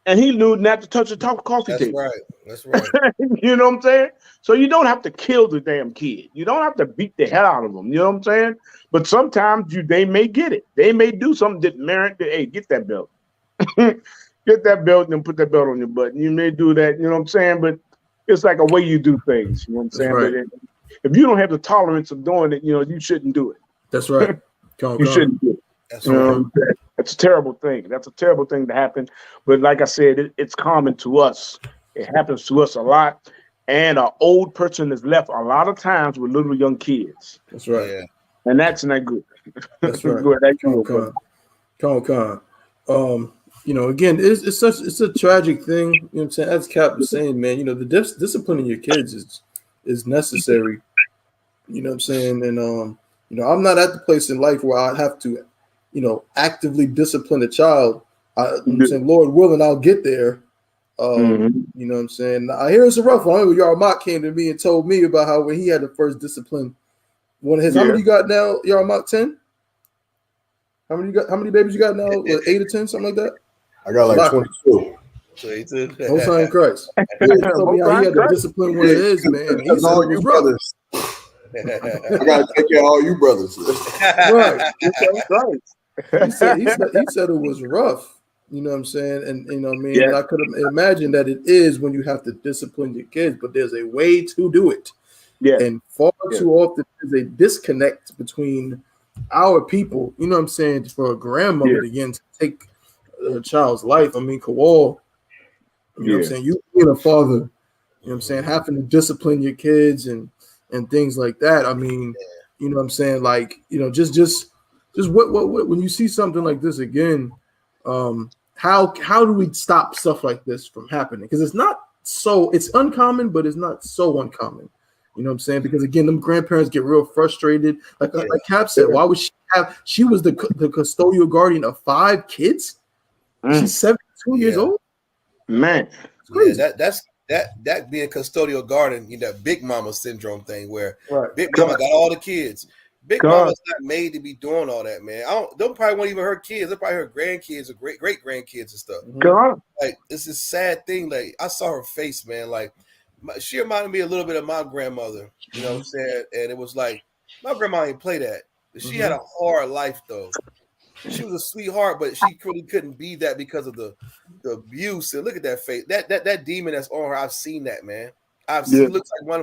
S4: And he knew not to touch the top coffee table.
S3: That's right.
S4: You know what I'm saying? So you don't have to kill the damn kid. You don't have to beat the hell out of them. You know what I'm saying? But sometimes they may get it. They may do something that merit. Hey, get that belt. Get that belt and then put that belt on your butt. And you may do that. You know what I'm saying? But it's like a way you do things. You know what I'm saying?
S2: Right.
S4: But if you don't have the tolerance of doing it, you know, you shouldn't do it.
S2: That's right.
S4: You shouldn't do it.
S3: That's right.
S4: That's a terrible thing. That's a terrible thing to happen. But like I said, it's common to us. It happens to us a lot. And an old person is left a lot of times with little young kids.
S2: That's right.
S3: Yeah.
S4: And that's not good.
S2: That's right.
S4: Good. That's good.
S2: You know, again, it's a tragic thing. You know what I'm saying? As Cap was saying, man, you know, the disciplining your kids is necessary. You know what I'm saying? And you know, I'm not at the place in life where I have to, you know, actively discipline a child. I'm saying, Lord willing, I'll get there. You know what I'm saying? I hear it's a rough one. YAHANNA came to me and told me about how when he had the first discipline, one of his. How many you got now, YAHANNA? 10? How many babies you got now? What, 8 or 10, something like that?
S1: I got like 22.
S2: Most High in Christ. He told me how he had to discipline one of his, man. He said
S1: all you brothers. I gotta take care of all you brothers.
S2: Right. He said it was rough. You know what I'm saying? And you know what I mean? And I could imagine that it is when you have to discipline your kids, but there's a way to do it. Yeah. And far too often there's a disconnect between our people, you know what I'm saying, for a grandmother again to take a child's life. I mean, Kawal, you know what I'm saying? You being a father, you know what I'm saying, having to discipline your kids and things like that. I mean, you know what I'm saying? Like, you know, just what when you see something like this again, how do we stop stuff like this from happening? Because it's uncommon, but it's not so uncommon. You know what I'm saying? Because again, them grandparents get real frustrated. Like Cap said, why would she was the custodial guardian of 5 kids? She's 72 years old. Man,
S3: that being custodial guardian, you know, big mama syndrome thing where big mama got all the kids. Big mama's not made to be doing all that, man. They'll probably won't even her kids. They'll probably her grandkids or great grandkids and stuff. Like, it's a sad thing. Like, I saw her face, man. Like, she reminded me a little bit of my grandmother. You know what I'm saying? And it was like, my grandma didn't play that. She had a hard life, though. She was a sweetheart, but she really couldn't be that because of the abuse. And look at that face. That demon that's on her. I've seen that, man. She looks like one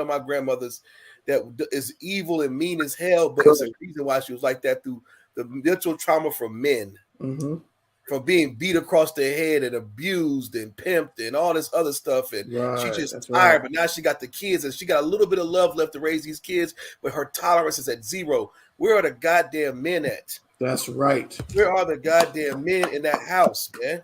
S3: of my grandmothers that is evil and mean as hell, but it's a reason why she was like that through the mental trauma from men, from being beat across the head and abused and pimped and all this other stuff. And she just tired, but now she got the kids and she got a little bit of love left to raise these kids, but her tolerance is at 0. Where are the goddamn men at?
S2: That's right.
S3: Where are the goddamn men in that house, man?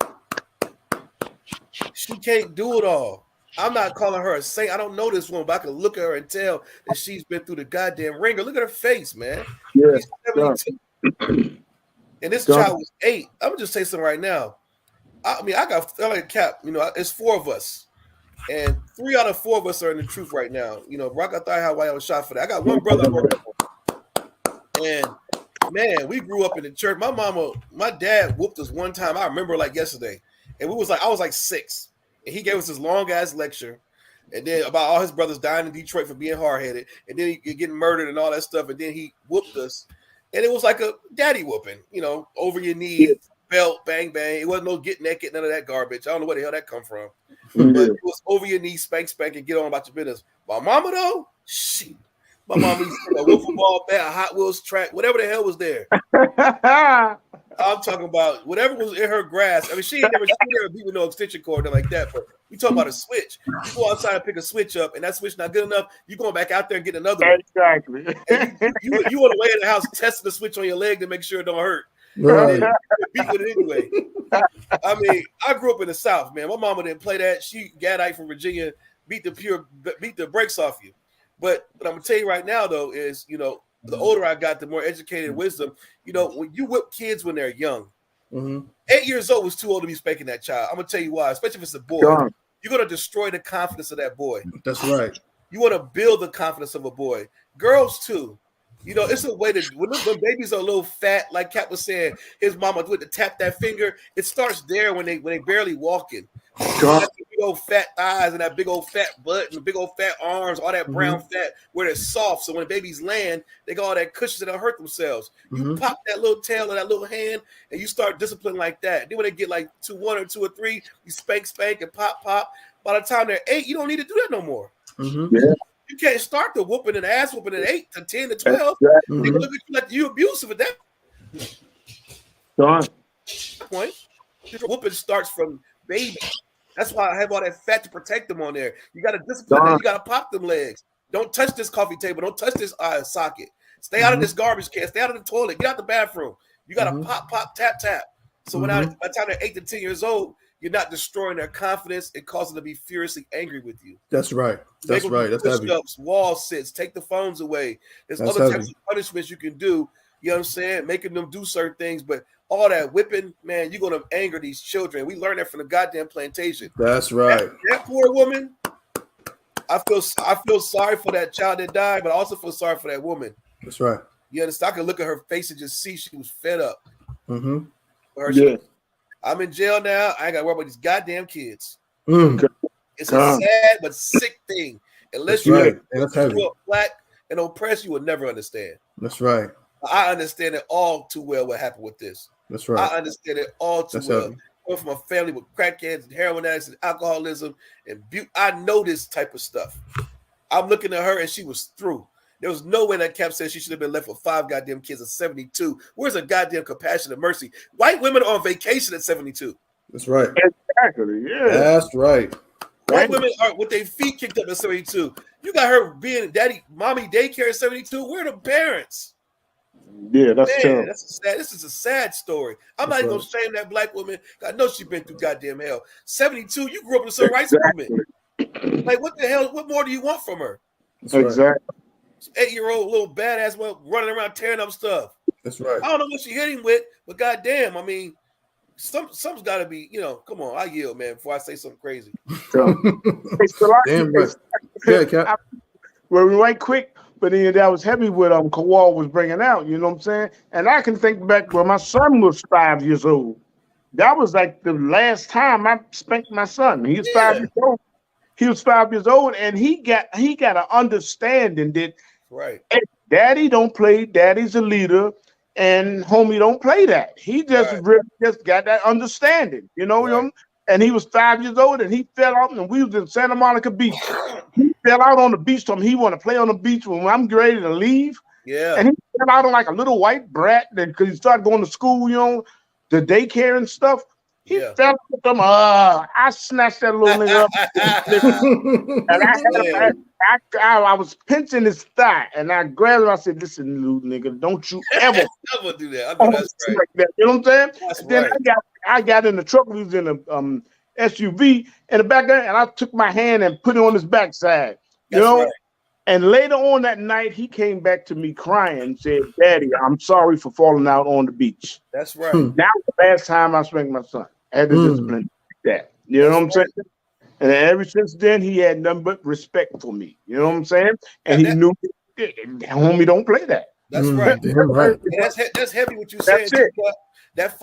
S3: She can't do it all. I'm not calling her a saint. I don't know this woman, but I can look at her and tell that she's been through the goddamn ringer. Look at her face, man. She's 72. And this child was 8. I'm gonna just say something right now. I mean, I got like Cap. You know, it's 4 of us. And 3 out of 4 of us are in the truth right now. You know, Rock, I thought how I was shot for that. I got one brother, and man, we grew up in the church. My dad whooped us one time. I remember like yesterday, and I was like 6, and he gave us this long ass lecture, and then about all his brothers dying in Detroit for being hard headed, and then he getting murdered and all that stuff, and then he whooped us, and it was like a daddy whooping, you know, over your knee, belt, bang bang. It wasn't no get naked, none of that garbage. I don't know where the hell that come from. But it was over your knee, spank, and get on about your business. My mama, though, shit. My mama used to a wiffle ball bat, a Hot Wheels track, whatever the hell was there. I'm talking about whatever was in her grasp. I mean, she never beat with no extension cord or like that, but we talking about a switch. You go outside and pick a switch up, and that switch not good enough, you going back out there and get another one.
S4: Exactly.
S3: And you want to lay in the house testing the switch on your leg to make sure it don't hurt.
S2: Right.
S3: Beat with it anyway. I mean, I grew up in the South, man. My mama didn't play that. She Gadite from Virginia, beat the brakes off you. But what I'm gonna tell you right now, though, is the older I got, the more educated wisdom. You know, when you whip kids when they're young, 8 years old was too old to be spanking that child. I'm gonna tell you why, especially if it's a boy. You're gonna destroy the confidence of that boy.
S2: That's right.
S3: You want to build the confidence of a boy. Girls too. You know, it's a way to when babies are a little fat, like Cap was saying, his mama would to tap that finger. It starts there when they barely walking. That big old fat thighs and that big old fat butt and the big old fat arms, all that brown fat where they're soft. So when babies land, they got all that cushion and they'll hurt themselves. You pop that little tail of that little hand and you start discipline like that. Then when they get like 1 or 2 or 3, you spank and pop. By the time they're 8, you don't need to do that no more. You can't start the whooping and ass whooping at 8 to 10 to 12. They gonna look at you like you abusive at that point. The whooping starts from baby. That's why I have all that fat to protect them on there. You got to discipline them. You got to pop them legs. Don't touch this coffee table. Don't touch this socket. Stay out of this garbage can. Stay out of the toilet. Get out the bathroom. You got to pop, tap. So by the time they're 8 to 10 years old, you're not destroying their confidence and causing them to be furiously angry with you.
S2: That's right. That's right. That's heavy.
S3: Wall sits. Take the phones away. There's other types of punishments you can do. You know what I'm saying? Making them do certain things, but all that whipping, man, you're gonna anger these children. We learned that from the goddamn plantation.
S2: That's right.
S3: That poor woman. I feel sorry for that child that died, but I also feel sorry for that woman.
S2: That's right.
S3: You understand? I could look at her face and just see she was fed up. I'm in jail now. I ain't gotta worry about these goddamn kids. It's a sad but sick thing. Unless you're black and oppressed, you will never understand.
S2: That's right.
S3: I understand it all too well what happened with this.
S2: That's right.
S3: I understand it all too well. I'm from a family with crackheads and heroin addicts and alcoholism and I know this type of stuff. I'm looking at her and she was through. There was no way that Cap said she should have been left with 5 goddamn kids at 72. Where's a goddamn compassion and mercy? White women are on vacation at 72.
S2: That's right.
S4: Exactly. Yeah.
S2: That's right.
S3: White women are with their feet kicked up at 72. You got her being mommy daycare at 72. Where are the parents?
S4: Yeah, that's terrible.
S3: That's sad. This is a sad story. I'm not even gonna shame that black woman. I know she's been through goddamn hell. 72. You grew up in the civil rights movement. Like, what the hell? What more do you want from her?
S4: Exactly.
S3: 8-year-old little badass running around tearing up stuff.
S2: That's right.
S3: I don't know what she hit him with, but goddamn, I mean, something's got to be. Come on, I yield, man. Before I say something crazy.
S2: Damn right. Yeah, Cap.
S4: Well, we went quick. But then that was heavy what Kowal was bringing out, you know what I'm saying? And I can think back when my son was 5 years old. That was like the last time I spanked my son. He was 5 years old. He was 5 years old, and he got an understanding that hey, daddy don't play, daddy's a leader, and homie don't play that. He just really just got that understanding, you know. And he was 5 years old, and he fell out, and we was in Santa Monica Beach. He fell out on the beach. Told me he want to play on the beach when I'm ready to leave.
S3: Yeah.
S4: And he fell out on like a little white brat because he started going to school, the daycare and stuff. He fell out with them. I snatched that little nigga up. And I was pinching his thigh, and I grabbed him. I said, "Listen, little nigga, don't you ever
S3: do that." I know that's right.
S4: Like that. You know what I'm saying?
S3: That's
S4: then I got in the truck. We was in a SUV in the back there, and I took my hand and put it on his backside. And later on that night, he came back to me crying and said, "Daddy, I'm sorry for falling out on the beach."
S3: That's right.
S4: That was the last time I spanked my son. I had to discipline that. You know what I'm saying? And ever since then, he had nothing but respect for me. You know what I'm saying? And he knew, homie, don't play that.
S3: That's right.
S2: Damn right.
S3: And that's heavy what you're saying.
S4: That's it.
S3: That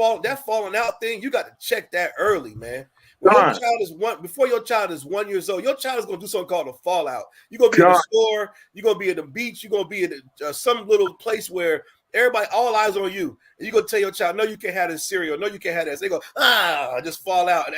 S3: falling out thing, you got to check that early, man. When your child is before your child is 1 year old, your child is gonna do something called a fallout. You're gonna be in the store, you're gonna be at the beach, you're gonna be at some little place where everybody, all eyes on you, and you're gonna tell your child, no, you can't have this cereal, no, you can't have this. They go, just fall out, and